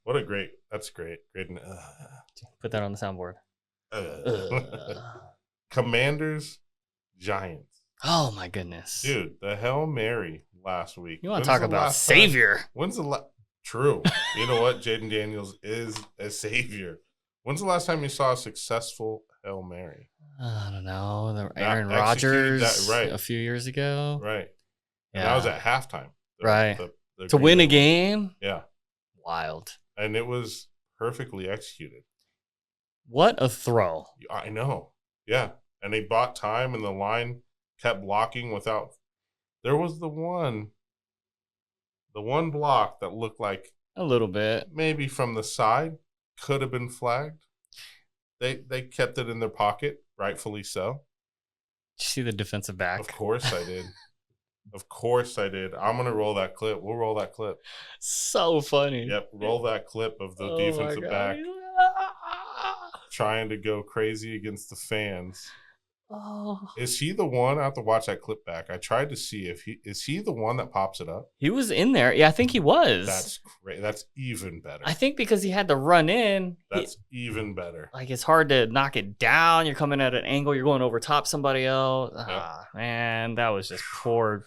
That's great. Great. Put that on the soundboard. Commanders, Giants. Oh, my goodness. Dude, the Hail Mary last week. You want to talk about savior. True. You know what? Jayden Daniels is a savior. When's the last time you saw a successful Hail Mary? I don't know. Aaron Rodgers a few years ago. Right. Yeah. And that was at halftime. Right. To win a game? Yeah. Wild. And it was perfectly executed. What a throw. I know. Yeah. And they bought time and the line kept blocking without. There was the one block that looked like a little bit. Maybe from the side could have been flagged. They kept it in their pocket, rightfully so. Did you see the defensive back? Of course I did. Of course I did. I'm going to roll that clip. We'll roll that clip. So funny. Yep. Roll that clip of the defensive back trying to go crazy against the fans. Oh. Is he the one? I have to watch that clip back. I tried to see if is he the one that pops it up? He was in there. Yeah, I think he was. That's great. That's even better. I think because he had to run in. That's even better. Like it's hard to knock it down. You're coming at an angle. You're going over top somebody else. Yep. Man, that was just poor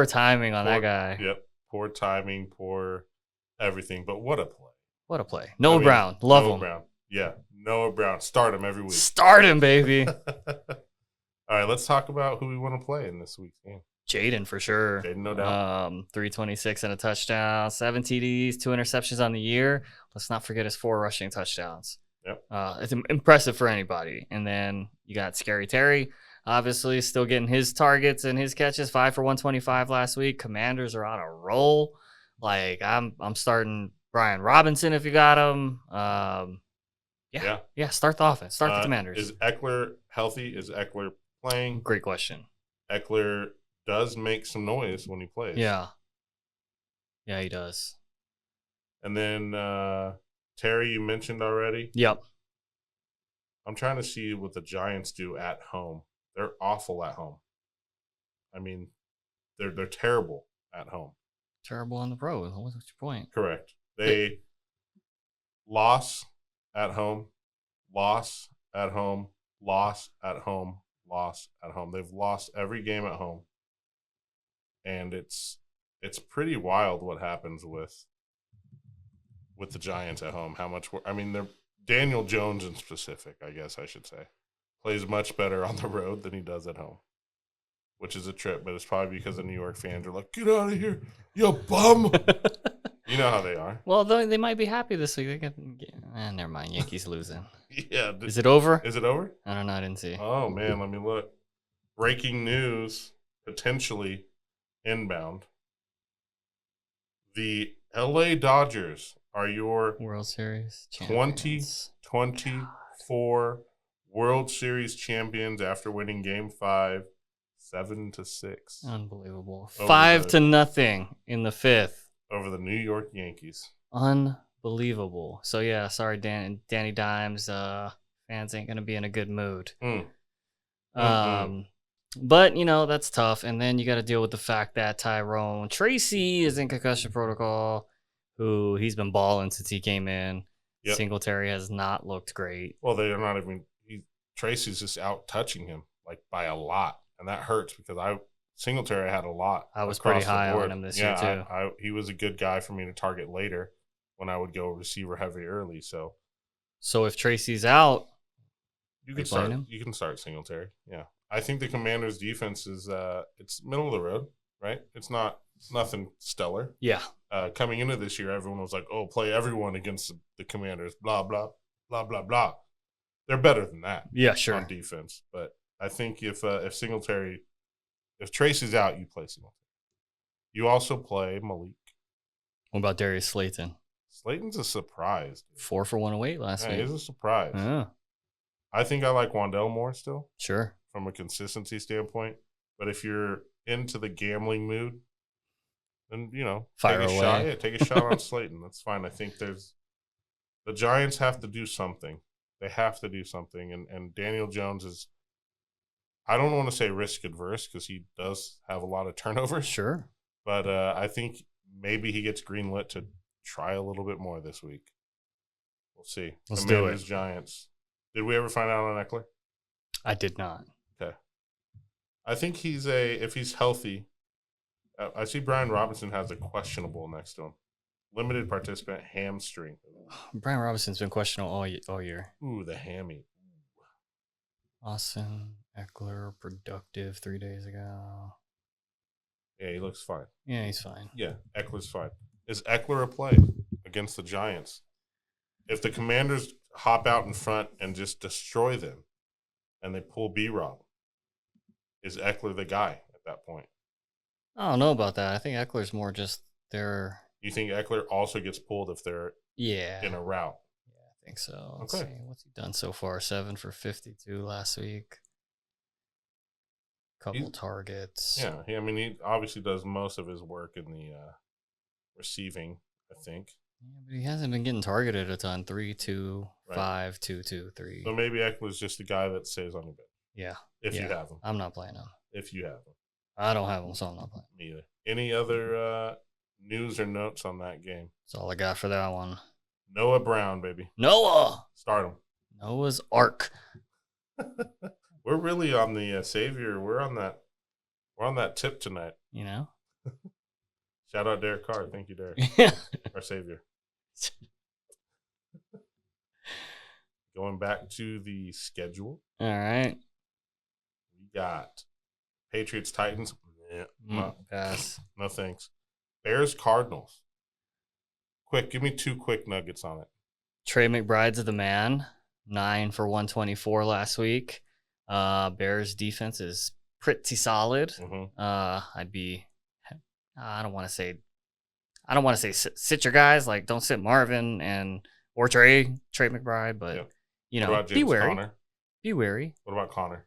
timing on that guy. Yep. Poor timing, poor everything. But what a play. What a play. Noah Brown. Love him. Brown. Yeah. Noah Brown. Start him every week. Start him, baby. All right. Let's talk about who we want to play in this week's game. Jayden for sure. Jayden, no doubt. 326 and a touchdown, 7 TDs, 2 interceptions on the year. Let's not forget his 4 rushing touchdowns. Yep. It's impressive for anybody. And then you got Scary Terry, obviously still getting his targets and his catches. 5 for 125 last week. Commanders are on a roll. Like I'm starting Bijan Robinson if you got him. Yeah. Start the offense. Start the Commanders. Is Eckler healthy? Is Eckler playing? Great question. Eckler does make some noise when he plays. Yeah, he does. And then Terry, you mentioned already. Yep. I'm trying to see what the Giants do at home. They're awful at home. I mean, they're terrible at home. Terrible on the road. What's your point? Correct. They loss at home, loss at home, loss at home, loss at home. They've lost every game at home. And it's pretty wild what happens with the Giants at home. How much they're Daniel Jones in specific, I guess I should say, plays much better on the road than he does at home, which is a trip. But it's probably because the New York fans are like, "Get out of here, you bum!" You know how they are. Well, though they might be happy this week. Never mind. Yankees losing. Yeah. Is it over? Is it over? I don't know. I didn't see. Oh, man. Let me look. Breaking news, potentially inbound. The LA Dodgers are your World Series champions. 2024 World Series champions after winning Game 5, 7-6 Unbelievable. Over 5-0 in the 5th. over the New York Yankees. Unbelievable. So yeah, sorry, Danny Dimes. Fans ain't gonna be in a good mood. But you know that's tough. And then you got to deal with the fact that Tyrone Tracy is in concussion protocol. Who he's been balling since he came in. Yep. Singletary has not looked great. Well, they're not even. Tracy's just out touching him like by a lot, and that hurts because Singletary had a lot. I was pretty high on him this year too. He was a good guy for me to target later when I would go receiver heavy early. So if Tracy's out, you can start Singletary. Yeah, I think the Commanders' defense is it's middle of the road, right? It's nothing stellar. Yeah. Coming into this year, everyone was like, "Oh, play everyone against the Commanders." Blah blah blah blah blah. They're better than that. Yeah, sure. On defense, but I think if Tracy's out, you play Singletary. You also play Malik. What about Darius Slayton? Slayton's a surprise. 4 for 108 last week. He's a surprise. Yeah. I think I like Wandell more still. Sure. From a consistency standpoint. But if you're into the gambling mood, then, Fire take a away. shot. Yeah, take a shot on Slayton. That's fine. I think the Giants have to do something. They have to do something. And Daniel Jones is, I don't want to say risk adverse because he does have a lot of turnovers. Sure. But I think maybe he gets greenlit to try a little bit more this week. We'll see. Let's Commanders, do it. Giants. Did we ever find out on Eckler? I did not. Okay. I think if he's healthy, I see Bijan Robinson has a questionable next to him. Limited participant, hamstring. Bijan Robinson's been questionable all year. Ooh, the hammy. Austin Eckler, productive 3 days ago. Yeah, he looks fine. Yeah, he's fine. Yeah, Eckler's fine. Is Eckler a play against the Giants? If the Commanders hop out in front and just destroy them and they pull B-Rob, is Eckler the guy at that point? I don't know about that. I think Eckler's more just their... You think Eckler also gets pulled if they're in a route? Yeah, I think so. Okay. Let's see. What's he done so far? 7 for 52 last week. Couple targets. Yeah, he obviously does most of his work in the receiving, I think. Yeah, but he hasn't been getting targeted a ton. 3, 2, 5, 2, 2, 3. So maybe Eckler's just a guy that stays on your bench. Yeah. If you have him. I'm not playing him. If you have him. I don't have him, so I'm not playing. Me either. Any other news or notes on that game? That's all I got for that one. Noah Brown, baby. Noah! Start him. Noah's Ark. We're really on the savior. We're on that tip tonight. You know? Shout out Derek Carr. Thank you, Derek. Our savior. Going back to the schedule. All right. We got Patriots, Titans. Pass. No thanks. Bears, Cardinals. Quick, give me 2 quick nuggets on it. Trey McBride's the man. 9 for 124 last week. Bears defense is pretty solid. Mm-hmm. I don't want to say sit your guys, like don't sit Marvin or Trey McBride, but be wary. Conner? Be wary. What about Connor?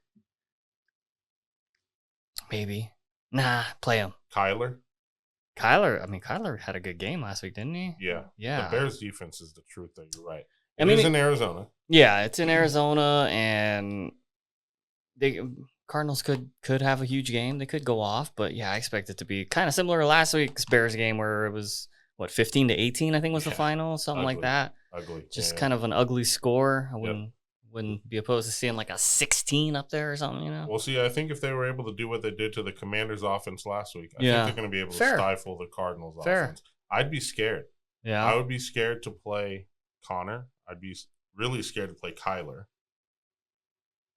Maybe. Nah, play him. Kyler had a good game last week, didn't he? Yeah. Yeah. The Bears defense is the truth, though. You're right. It's in Arizona. Yeah, it's in Arizona, and Cardinals could have a huge game. They could go off, but yeah, I expect it to be kind of similar to last week's Bears game where it was 15-18, I think was the final, something like that. Ugly. Just kind of an ugly score. I wouldn't be opposed to seeing like a 16 up there or something, Well, see, I think if they were able to do what they did to the Commanders' offense last week, I think they're going to be able to stifle the Cardinals' offense. I'd be scared. Yeah. I would be scared to play Connor. I'd be really scared to play Kyler.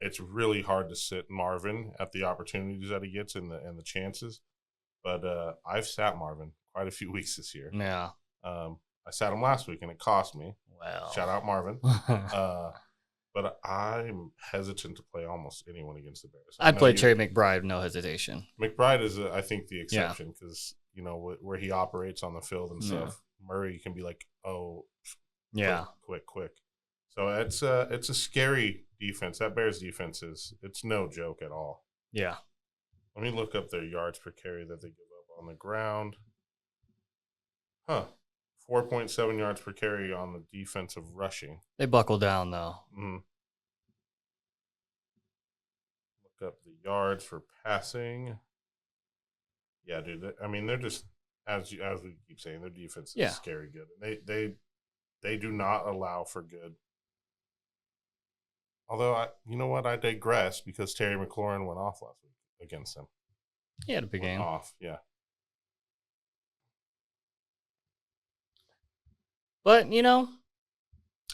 It's really hard to sit Marvin at the opportunities that he gets and the chances. But I've sat Marvin quite a few weeks this year. Yeah. I sat him last week, and it cost me. Well. Shout out Marvin. But I'm hesitant to play almost anyone against the Bears. I'd play Trey McBride, no hesitation. McBride is, I think, the exception because, where he operates on the field and stuff. Murray can be like, oh, yeah, quick. So it's a scary defense. That Bears defense it's no joke at all. Yeah. Let me look up their yards per carry that they give up on the ground. 4.7 yards per carry on the defensive rushing. They buckle down, though. Mm. Look up the yards for passing. Yeah, dude. They're just, as we keep saying, their defense is scary good. They do not allow for good. Although, you know what? I digress because Terry McLaurin went off last week against them. He had a big game. Off, yeah. But,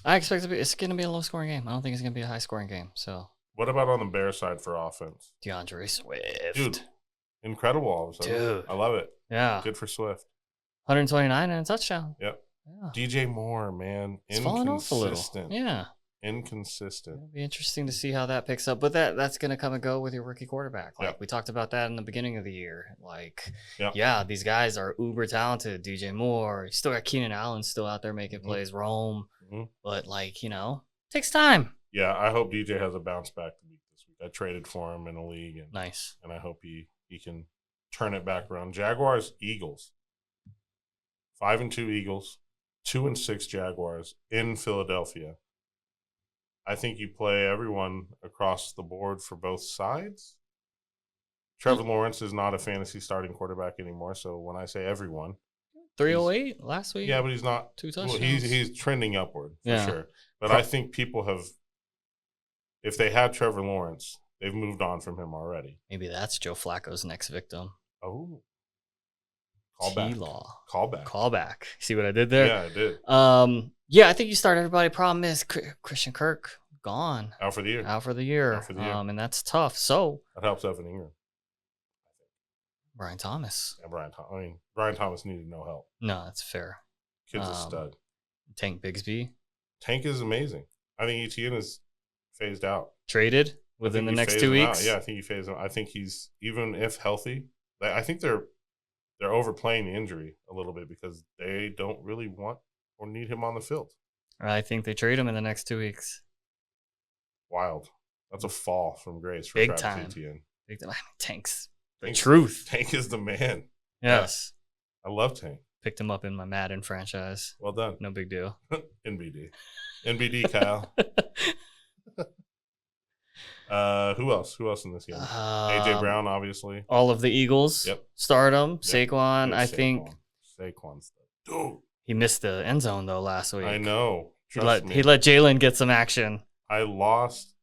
I expect it's going to be a low-scoring game. I don't think it's going to be a high-scoring game. So, what about on the Bears side for offense? DeAndre Swift. Dude, incredible all of a sudden. Dude. I love it. Yeah. Good for Swift. 129 and a touchdown. Yep. Yeah. DJ Moore, man. It's falling off a little. Yeah. Inconsistent. It'll be interesting to see how that picks up. But that's going to come and go with your rookie quarterback. We talked about that in the beginning of the year. These guys are uber talented. DJ Moore. You still got Keenan Allen still out there making plays. Rome. Mm-hmm. But, takes time. Yeah, I hope DJ has a bounce back week this week. I traded for him in a league. Nice. And I hope he can turn it back around. Jaguars, Eagles. 5-2 Eagles. 2-6 Jaguars in Philadelphia. I think you play everyone across the board for both sides. Trevor Lawrence is not a fantasy starting quarterback anymore, so when I say everyone, 308 last week. Yeah, but he's not 2 touchdowns. Well, he's trending upward for sure. But I think people have, if they had Trevor Lawrence, they've moved on from him already. Maybe that's Joe Flacco's next victim. Oh, Call back. See what I did there? Yeah, I did. Yeah, I think you start everybody. Problem is Christian Kirk gone. Out for the year. And that's tough. So that helps Evan Ingram. Brian Thomas. Yeah, Brian Thomas needed no help. No, that's fair. Kid's a stud. Tank Bigsby. Tank is amazing. I think ETN is phased out. Traded within the next 2 weeks. Yeah, I think he phased out. I think he's, even if healthy, I think they're overplaying the injury a little bit because they don't really want or need him on the field. I think they trade him in the next 2 weeks. Wild. That's a fall from grace for Big Travis time. Etienne. Big time. Tank's the truth. Tank is the man. Yes. Yeah. I love Tank. Picked him up in my Madden franchise. Well done. No big deal. NBD, Kyle. Who else in this game? AJ Brown, obviously. All of the Eagles. Yep. Stardom. Yep. Saquon. I think Saquon's the dude. He missed the end zone though last week. I know. He let Jalen get some action. I lost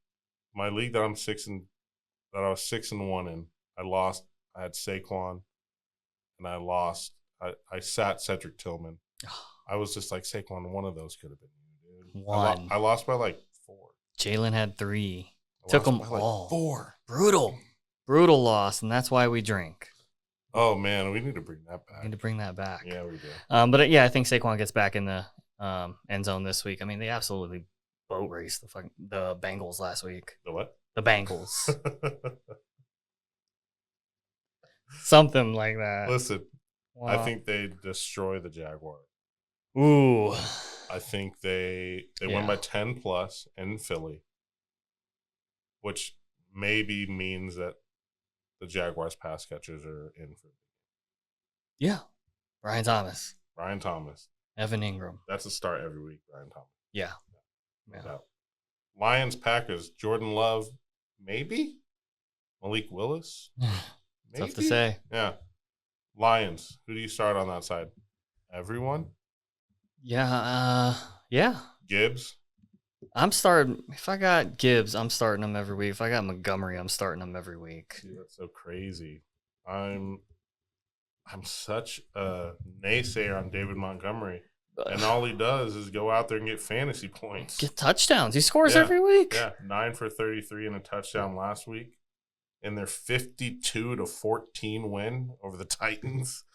my league that I was 6-1 in. I had Saquon, and I lost. I sat Cedric Tillman. I was just like, Saquon, one of those could have been you, dude. One. I lost by 4. Jalen had 3. Took them all. 4. Brutal loss, and that's why we drink. Oh man, we need to bring that back. Yeah, we do. But I think Saquon gets back in the end zone this week. I mean, they absolutely boat raced the Bengals last week. The what? The Bengals. Something like that. Listen, wow. I think they destroy the Jaguars. Ooh. I think they win by 10 plus in Philly, which maybe means that the Jaguars pass catchers are in for it. Yeah. Brian Thomas. Evan Ingram. That's a start every week, Brian Thomas. Yeah. Lions, Packers, Jordan Love, maybe? Malik Willis? Maybe? Tough to say. Yeah. Lions, who do you start on that side? Everyone? Yeah. Gibbs? I'm starting. If I got Gibbs, I'm starting him every week. If I got Montgomery, I'm starting him every week. Dude, that's so crazy. I'm such a naysayer on David Montgomery, and all he does is go out there and get fantasy points, get touchdowns. He scores every week. Yeah, 9 for 33 and a touchdown last week, in their 52-14 win over the Titans.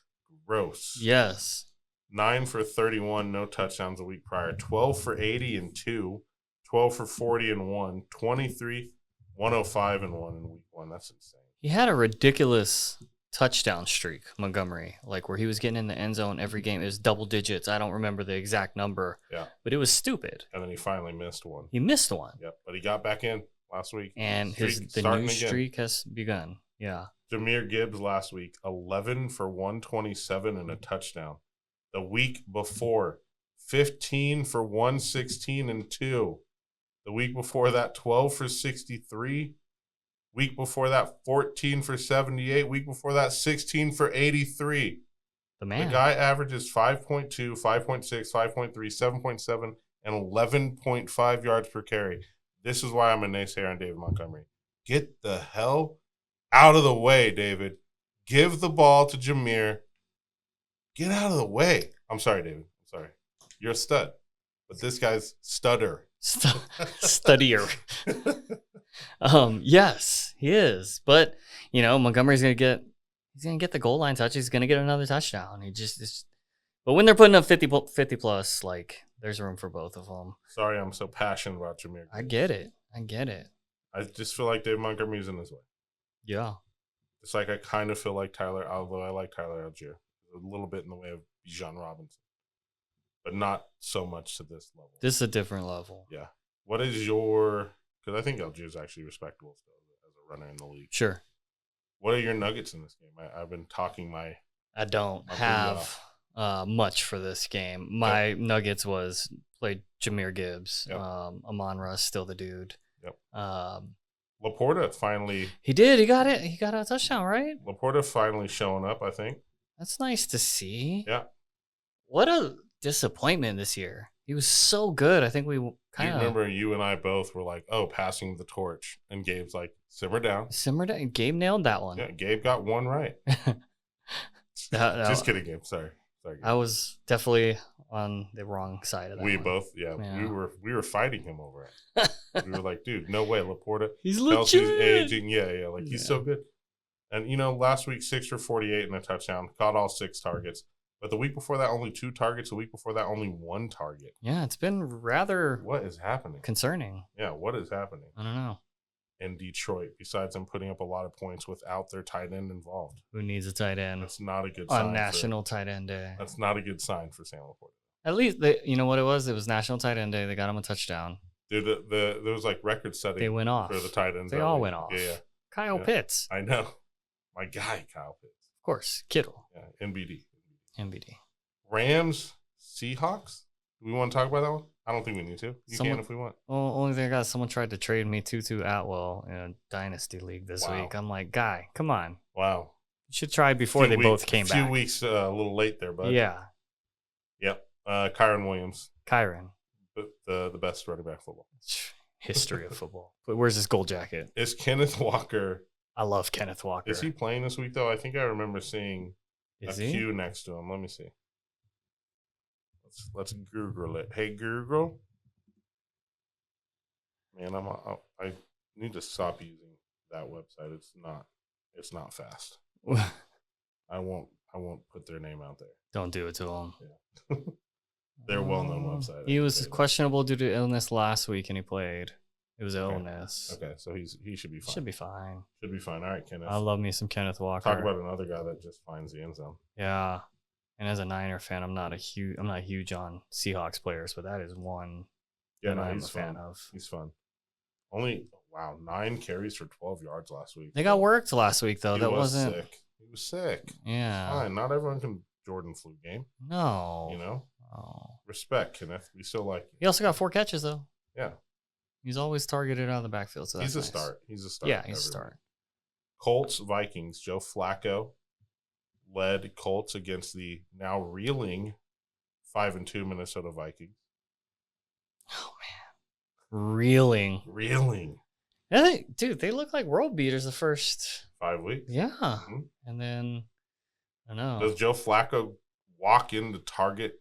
Gross. Yes. 9 for 31, no touchdowns the week prior. 12 for 80 and 2. 12 for 40 and 1. 23, 105 and 1 in week 1. That's insane. He had a ridiculous touchdown streak, Montgomery, like where he was getting in the end zone every game. It was double digits. I don't remember the exact number. Yeah. But it was stupid. And then he finally missed one. He missed one. Yep. But he got back in last week. And the new streak has begun. Yeah. Jahmyr Gibbs last week, 11 for 127 and a touchdown. The week before, 15 for 116 and 2. The week before that, 12 for 63. Week before that, 14 for 78. Week before that, 16 for 83. The man. The guy averages 5.2, 5.6, 5.3, 7.7, and 11.5 yards per carry. This is why I'm a naysayer on David Montgomery. Get the hell out of the way, David. Give the ball to Jahmyr. Get out of the way. I'm sorry, David. I'm sorry. You're a stud. But this guy's stutter. Studier. Yes, he is. But, Montgomery's going to get the goal line touch. He's going to get another touchdown. But when they're putting up 50 plus, like, there's room for both of them. Sorry, I'm so passionate about Jahmyr. I get it. I just feel like David Montgomery's in his way. Yeah. It's like I kind of feel like Tyler, although I like Tyler Algier a little bit in the way of Bijan Robinson, but not so much to this level. This is a different level. Yeah. What is your – because I think Algier is actually respectable still as a runner in the league. Sure. What are your nuggets in this game? I've been talking my – I don't have much for this game. My nuggets was played Jahmyr Gibbs. Yep. Amon-Ra still the dude. Yep. Laporta finally – He did. He got it. He got a touchdown, right? Laporta finally showing up, I think. That's nice to see. Yeah. What a disappointment this year. He was so good. I think we kind of remember you and I both were like, "Oh, passing the torch," and Gabe's like, "Simmer down." Gabe nailed that one. Yeah, Gabe got one right. Just kidding, Gabe. Sorry, Gabe. I was definitely on the wrong side of that. We both, yeah. We were fighting him over it. We were like, "Dude, no way, Laporta. He's Kelsey's legit. aging, yeah, like he's so good." And last week 6 for 48 and a touchdown, caught all 6 targets. But the week before that, only 2 targets. The week before that, only 1 target. Yeah, it's been rather what is happening? Concerning. Yeah, what is happening? I don't know. In Detroit, besides them putting up a lot of points without their tight end involved. Who needs a tight end? That's not a good sign. On National Tight End Day. That's not a good sign for Sam Laporta. At least, you know what it was? It was National Tight End Day. They got him a touchdown. Dude, there was like record setting. They went off. For the tight ends. They all went off. Yeah. Kyle Pitts. I know. My guy, Kyle Pitts. Of course. Kittle. Yeah, NBD. Rams, Seahawks. Do we want to talk about that one? I don't think we need to. You can if we want. Well, only thing I got, someone tried to trade me Tutu Atwell in a dynasty league this week. I'm like, guy, come on. Wow. You should try before they both came back. A few weeks a little late there, bud. Yeah. Yep. Kyron Williams. The best running back football. History of football. But where's his gold jacket? Is Kenneth Walker. I love Kenneth Walker. Is he playing this week, though? I think I remember seeing Q next to him. Let me see. Let's Google it. Hey, Google. Man, I need to stop using that website. It's not fast. I won't put their name out there. Don't do it to them. Yeah. They're a well-known website. He was questionable due to illness last week, and he played. It was illness. Okay, so he should be fine. Should be fine. All right, Kenneth. I love me some Kenneth Walker. Talk about another guy that just finds the end zone. Yeah, and as a Niner fan, I'm not huge on Seahawks players, but that is one. Yeah, that I'm he's a fan fun. of. He's fun. 9 carries for 12 yards last week. They got worked last week though. He was sick. Yeah. Fine. Not everyone can Jordan flu game. No. Oh. Respect, Kenneth. We still like you. He also got 4 catches though. Yeah. He's always targeted out of the backfield. So that's he's a nice. start. He's a start. Yeah, he's a start. Colts, Vikings. Joe Flacco led Colts against the now reeling 5-2 Minnesota Vikings. Oh man, reeling. Yeah, dude, they look like world beaters the first 5 weeks. Yeah, and then I don't know. Does Joe Flacco walk into Target?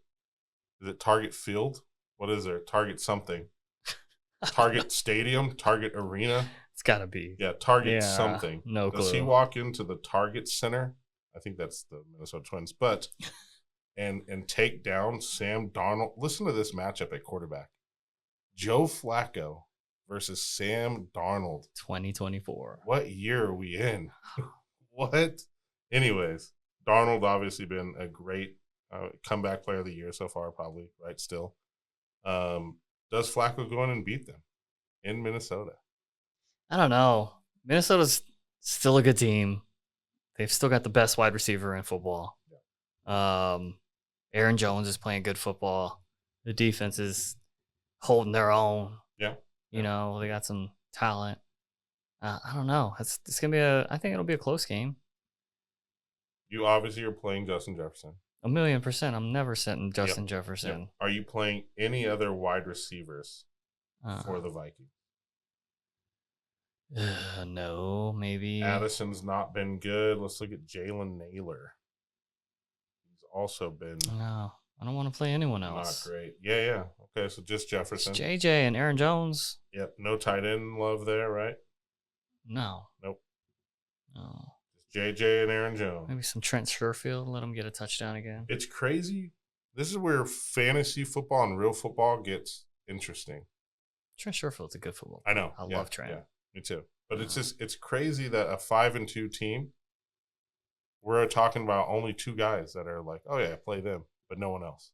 Is it Target Field? What is there? Target something. Target Stadium, Target Arena. It's got to be. Yeah, Target something. No clue. Does he walk into the Target Center? I think that's the Minnesota Twins. But and take down Sam Darnold. Listen to this matchup at quarterback. Joe Flacco versus Sam Darnold. 2024. What year are we in? What? Anyways, Darnold obviously been a great comeback player of the year so far, probably, right, still. Does Flacco go in and beat them in Minnesota? I don't know. Minnesota's still a good team. They've still got the best wide receiver in football. Aaron Jones is playing good football. The defense is holding their own. Yeah. You know, they got some talent. I don't know. It's going to be I think it'll be a close game. You obviously are playing Justin Jefferson. 1,000,000%. I'm never sitting Justin Jefferson. Yep. Are you playing any other wide receivers for the Vikings? No, maybe. Addison's not been good. Let's look at Jalen Naylor. He's also been No, I don't want to play anyone else. not great. Yeah. Okay, so just Jefferson. It's JJ and Aaron Jones. Yep, no tight end love there, right? No. Nope. No. Just JJ and Aaron Jones. Maybe some Trent Sherfield. Let him get a touchdown again. It's crazy. This is where fantasy football and real football gets interesting. Trent Sherfield's a good football I player. know. I love Trent. Yeah, me too. But it's crazy that a 5-2 team, we're talking about only two guys that are like, oh yeah, play them, but no one else.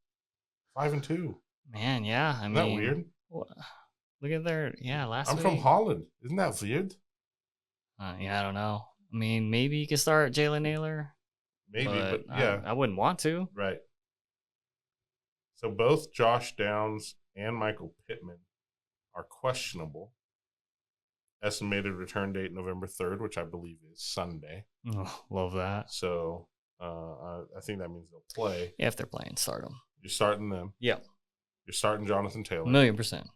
5-2. Man, yeah. Isn't that weird? Look at their last I'm week. from Holland. Isn't that weird? Yeah, I don't know. I mean, maybe you could start Jalen Naylor. Maybe, but yeah. I wouldn't want to. Right. So both Josh Downs and Michael Pittman are questionable. Estimated return date November 3rd, which I believe is Sunday. Oh, love that. So I think that means they'll play. Yeah, if they're playing, start them. You're starting them. Yeah. You're starting Jonathan Taylor. 1,000,000%.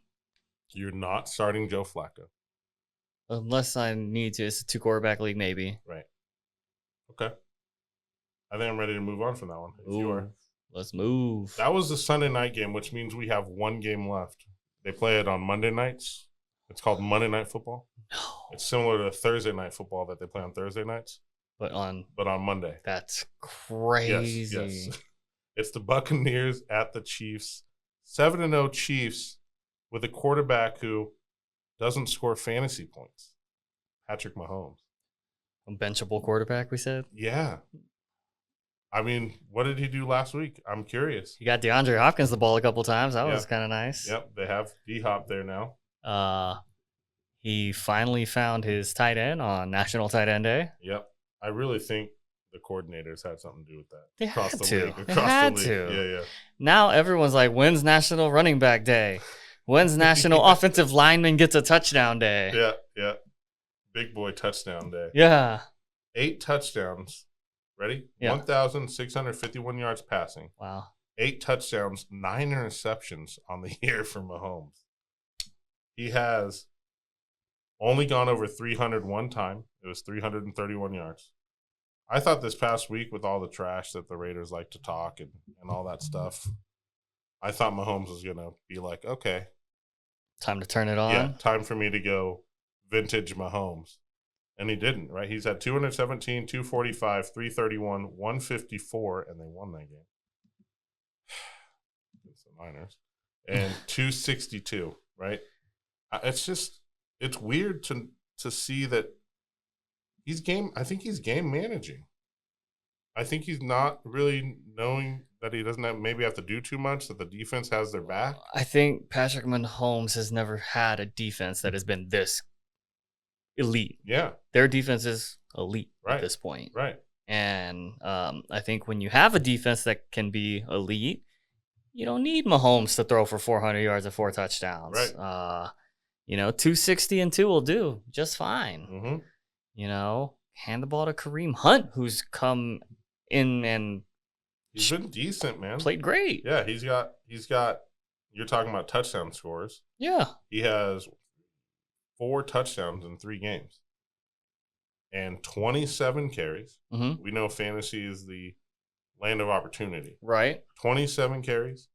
You're not starting Joe Flacco. Unless I need to. It's a 2-quarterback league, maybe. Right. Okay. I think I'm ready to move on from that one. If you are. Let's move. That was the Sunday night game, which means we have one game left. They play it on Monday nights. It's called Monday Night Football. No. It's similar to Thursday Night Football that they play on Thursday nights, But on Monday. that's crazy. Yes. It's the Buccaneers at the Chiefs. 7-0 Chiefs with a quarterback who doesn't score fantasy points. Patrick Mahomes. A benchable quarterback, we said. Yeah. I mean, what did he do last week? I'm curious. You got DeAndre Hopkins the ball a couple times. That was kind of nice. Yep, they have D-Hop there now. He finally found his tight end on National Tight End Day. Yep. I really think the coordinators had something to do with that. They Across had the to. league. They Across had the league. to. Yeah. Now everyone's like, when's National Running Back Day? When's National Offensive Lineman Gets a Touchdown Day? Yeah. Big boy touchdown day. Yeah. 8 touchdowns. Ready? Yeah. 1,651 yards passing. Wow. 8 touchdowns, 9 interceptions on the year for Mahomes. He has only gone over 300 one time. It was 331 yards. I thought this past week, with all the trash that the Raiders like to talk and all that stuff, I thought Mahomes was going to be like, okay. Time to turn it on. Yeah, time for me to go vintage Mahomes. And he didn't, right? He's had 217, 245, 331, 154, and they won that game. It's the Niners. And 262, right? It's weird to see that I think he's game managing. I think he's not really knowing that he doesn't maybe have to do too much, that the defense has their back. I think Patrick Mahomes has never had a defense that has been this elite. Yeah. Their defense is elite Right. at this point. Right. And I think when you have a defense that can be elite, you don't need Mahomes to throw for 400 yards and 4 touchdowns. Right. 260 and 2 will do just fine. Mm-hmm. Hand the ball to Kareem Hunt, who's come in and he's been decent, man. played great. Yeah, he's got you're talking about touchdown scores. Yeah. He has 4 touchdowns in 3 games. And 27 carries. Mm-hmm. We know fantasy is the land of opportunity. Right. 27 carries,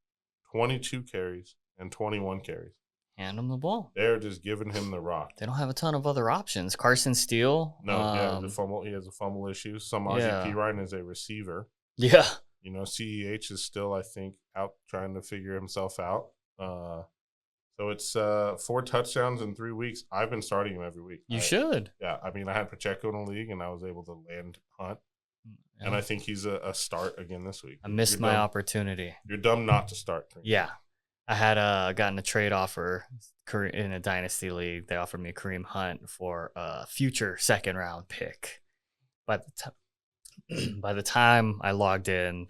22 carries, and 21 carries. Hand him the ball. They're just giving him the rock. They don't have a ton of other options. Carson Steele. No, the fumble. He has a fumble issue. Some Ozzie P. Ryan is a receiver. Yeah. CEH is still, I think, out trying to figure himself out. So it's 4 touchdowns in 3 weeks. I've been starting him every week. You should. Yeah, I mean, I had Pacheco in the league, and I was able to land Hunt. Yeah. And I think he's a start again this week. I missed my opportunity. You're dumb not to start. Yeah. I had gotten a trade offer in a dynasty league. They offered me Kareem Hunt for a future second-round pick. By the time I logged in,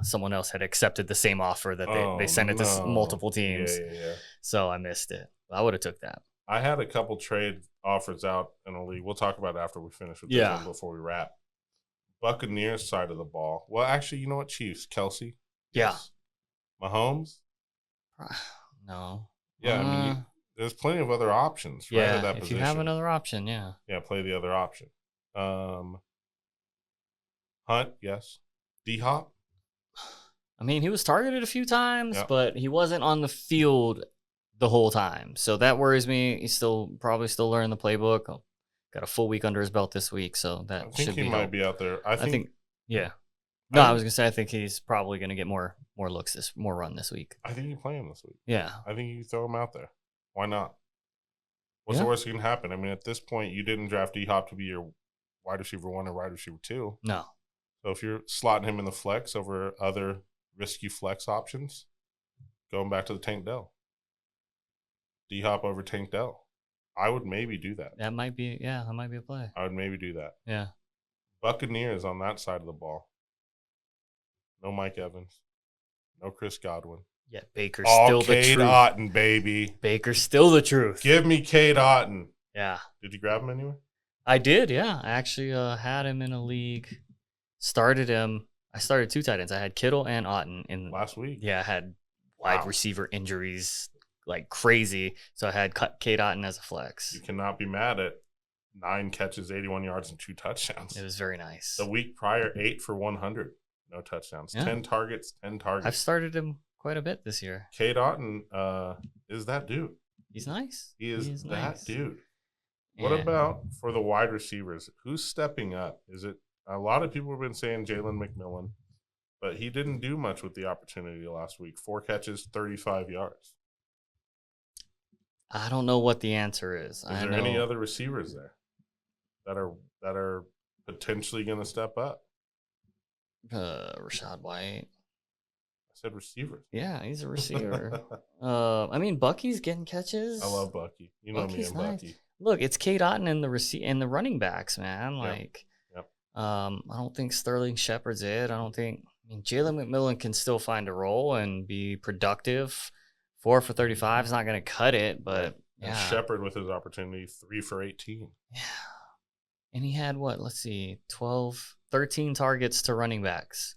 someone else had accepted the same offer that they sent it to multiple teams. Yeah. So I missed it. I would have took that. I had a couple trade offers out in the league. We'll talk about it after we finish with this one before we wrap. Buccaneers side of the ball. Well, actually, you know what? Chiefs. Kelsey. Yeah. Mahomes. No. Yeah, I mean, there's plenty of other options. Right, yeah, at that if position. you have another option, yeah. Yeah, play the other option. Hunt, yes. D-Hop. I mean, he was targeted a few times, but he wasn't on the field the whole time. So that worries me. He's probably still learning the playbook. Got a full week under his belt this week, so that should be I think he might be out there. I think yeah. No, I was gonna say I think he's probably gonna get more looks more run this week. I think you play him this week. Yeah. I think you throw him out there. Why not? What's the worst that can happen? I mean, at this point, you didn't draft D-Hop to be your wide receiver 1 or wide receiver 2. No. So if you're slotting him in the flex over other risky flex options, going back to the Tank Dell. D-Hop over Tank Dell. I would maybe do that. That might be a play. I would maybe do that. Yeah. Buccaneers on that side of the ball. No Mike Evans. No Chris Godwin. Yeah, Baker's still the truth. Cade Otton, baby. Baker's still the truth. Give me Cade Otton. Yeah. Did you grab him anywhere? I did, yeah. I actually had him in a league. Started him. I started 2 tight ends. I had Kittle and Otton in last week. Yeah, I had wide receiver injuries like crazy, so I had Cade Otton as a flex. You cannot be mad at 9 catches, 81 yards, and 2 touchdowns. It was very nice. The week prior, 8 for 100, no touchdowns. Yeah. 10 targets, 10 targets. I've started him quite a bit this year. Cade Otton is that dude. He's nice. He is that nice. Dude. What about for the wide receivers? Who's stepping up? Is it a lot of people have been saying Jalen McMillan, but he didn't do much with the opportunity last week. 4 catches, 35 yards. I don't know what the answer is. Is there any other receivers there that are potentially going to step up? Rashad White. I said receivers. Yeah, he's a receiver. I mean, Bucky's getting catches. I love Bucky. You know Bucky's me and Bucky. Look, it's Cade Otton and the running backs, man. Like, I don't think Sterling Shepard's it. Jalen McMillan can still find a role and be productive. 4 for 35 is not going to cut it, but and Shepard with his opportunity, 3 for 18. Yeah. And he had 13 targets to running backs.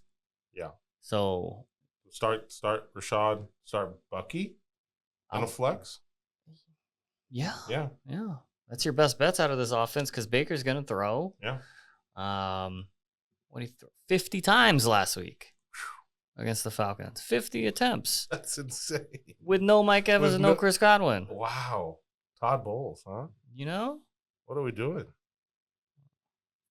Yeah. So start Rashad, start Bucky on a flex. Yeah. Yeah. Yeah. That's your best bets out of this offense because Baker's going to throw. Yeah. What did he throw? 50 times last week against the Falcons. 50 attempts. That's insane. With no Mike Evans and no Chris Godwin. Wow. Todd Bowles, huh? You know? What are we doing?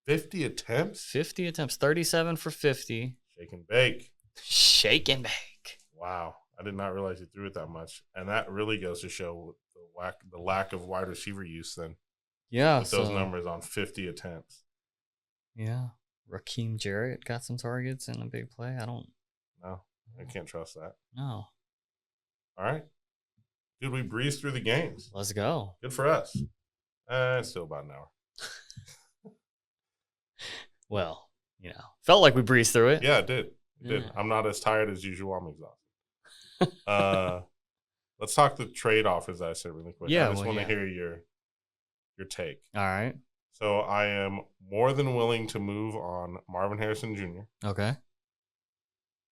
50 attempts? 50 attempts. 37 for 50. Shake and bake. Shake and bake. Wow. I did not realize he threw it that much. And that really goes to show the lack of wide receiver use then. Yeah. With those numbers on 50 attempts. Yeah. Raheem Jarrett got some targets in a big play. No, I can't trust that. No. All right. Dude, we breezed through the games. Let's go. Good for us. It's still about an hour. Well, felt like we breezed through it. Yeah, it did. It did. I'm not as tired as usual. I'm exhausted. Let's talk the trade offers that I said really quick. Yeah, I just want to hear your take. All right. So I am more than willing to move on Marvin Harrison Jr. Okay.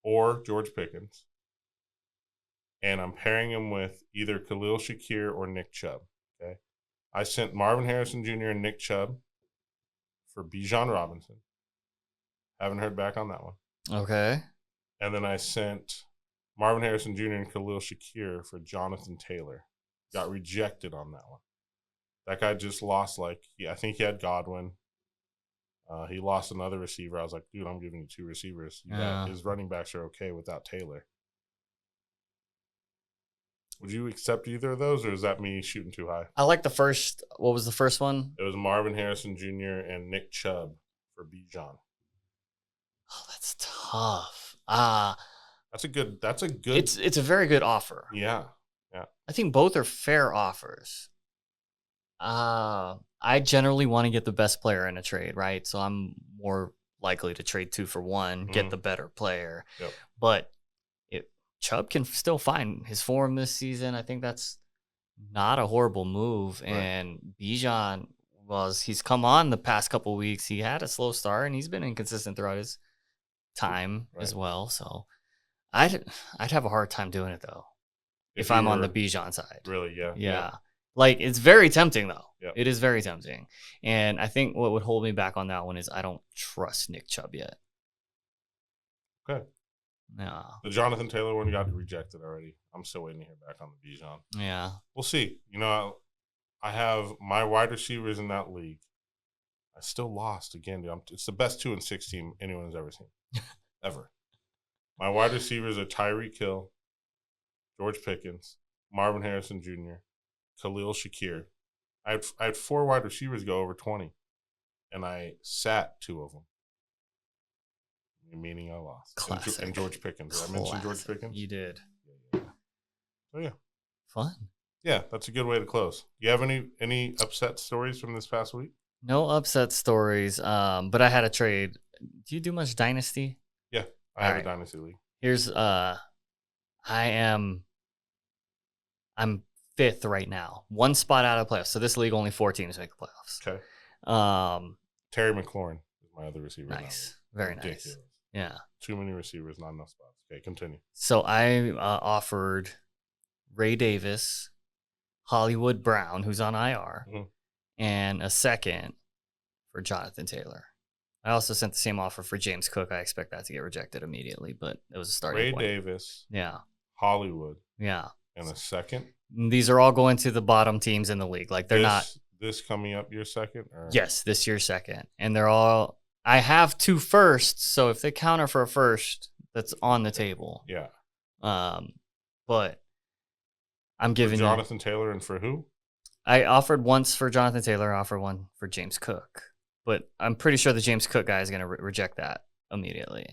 Or George Pickens. And I'm pairing him with either Khalil Shakir or Nick Chubb. Okay. I sent Marvin Harrison Jr. and Nick Chubb for Bijan Robinson. Haven't heard back on that one. Okay. And then I sent Marvin Harrison Jr. and Khalil Shakir for Jonathan Taylor. Got rejected on that one. That guy just lost I think he had Godwin. He lost another receiver. I was like, dude, I'm giving you 2 receivers. His running backs are okay without Taylor. Would you accept either of those, or is that me shooting too high? I like the first. What was the first one? It was Marvin Harrison Jr. and Nick Chubb for Bijan. Oh, that's tough. That's a good. It's a very good offer. Yeah. I think both are fair offers. I generally want to get the best player in a trade, right? So I'm more likely to trade 2 for 1, get the better player. Yep. But Chubb can still find his form this season. I think that's not a horrible move. Right. And Bijan he's come on the past couple weeks. He had a slow start and he's been inconsistent throughout his time as well. So I'd have a hard time doing it though. If I'm on the Bijan side. Really, yeah. Yeah. Like, it's very tempting, though. Yep. It is very tempting. And I think what would hold me back on that one is I don't trust Nick Chubb yet. Okay. Yeah. The Jonathan Taylor one got rejected already. I'm still waiting to hear back on the Bijan. Yeah. We'll see. I have my wide receivers in that league. I still lost again, dude. It's the best 2-6 team anyone's ever seen. Ever. My wide receivers are Tyreek Hill, George Pickens, Marvin Harrison Jr., Khalil Shakir. I had 4 wide receivers go over 20, and I sat 2 of them. Meaning I lost. Classic. And George Pickens. Did I mention George Pickens? You did. Yeah. So, yeah. Fun. Yeah, that's a good way to close. Do you have any upset stories from this past week? No upset stories, but I had a trade. Do you do much Dynasty? Yeah, I have a Dynasty league. Here's I'm 5th right now. 1 spot out of playoffs. So this league only 4 teams make the playoffs. Okay. Terry McLaurin is my other receiver. Nice. Very nice. Yeah. Too many receivers, not enough spots. Okay, continue. So I offered Ray Davis, Hollywood Brown, who's on IR, and a second for Jonathan Taylor. I also sent the same offer for James Cook. I expect that to get rejected immediately, but it was a starting point. Ray Davis. Yeah. Hollywood. Yeah. And a second? These are all going to the bottom teams in the league. Like, they're not. This coming up your second? Or? Yes, this year's second. And they're all. I have 2 firsts, so if they counter for a first, that's on the table. Yeah. But I'm giving for Jonathan Taylor and for who? I offered once for Jonathan Taylor. I offered one for James Cook. But I'm pretty sure the James Cook guy is going to reject that immediately.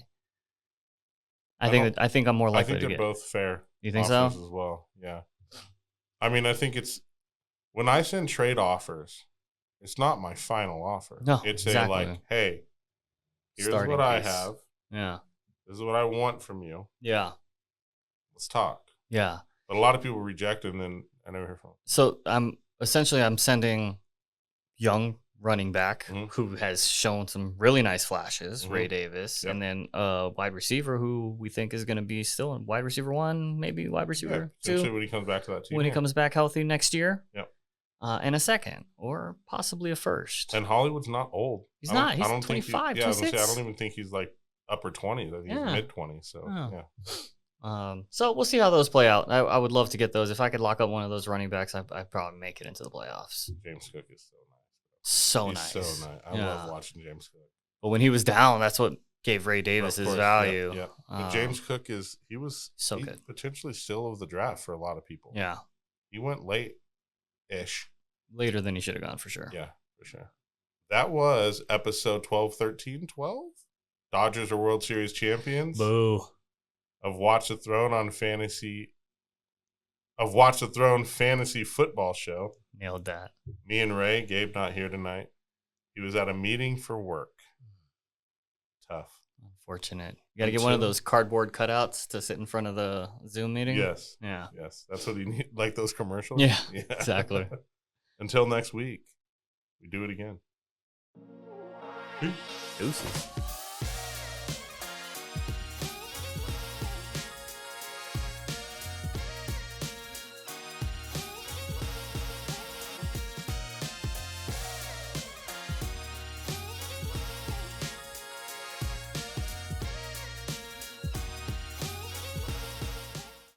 I think I'm more likely to get. I think they're both fair. You think so? As well, yeah. I mean, I think it's when I send trade offers, it's not my final offer. No, it's exactly. hey, here's Starting what piece. I have. Yeah. This is what I want from you. Yeah. Let's talk. Yeah. But a lot of people reject it, and then I never hear from them. So I'm sending young running back who has shown some really nice flashes, Ray Davis, and then a wide receiver who we think is going to be still in wide receiver 1, maybe wide receiver 2. When he comes back to that team. When he comes back healthy next year. Yep. And a second or possibly a first. And Hollywood's not old. He's not. He's 25, 26. I don't even think he's like upper 20s. I think he's mid-20s. So, yeah. So we'll see how those play out. I would love to get those. If I could lock up one of those running backs, I'd probably make it into the playoffs. James Cook is so nice. He's so nice. I love watching James Cook. But when he was down, that's what gave Ray Davis his value. Yeah. But James Cook he's good. Potentially still of the draft for a lot of people. Yeah. He went late-ish. Later than he should have gone, for sure. Yeah, for sure. That was episode 12, 13, 12. Dodgers are World Series champions. Boo. Of Watch the Throne fantasy football show. Nailed that. Me and Ray, Gabe not here tonight. He was at a meeting for work. Tough. Unfortunate. You got to get one of those cardboard cutouts to sit in front of the Zoom meeting? Yes. Yeah. Yes. That's what you need. Like those commercials? Yeah. Exactly. Until next week, we do it again. Deuces.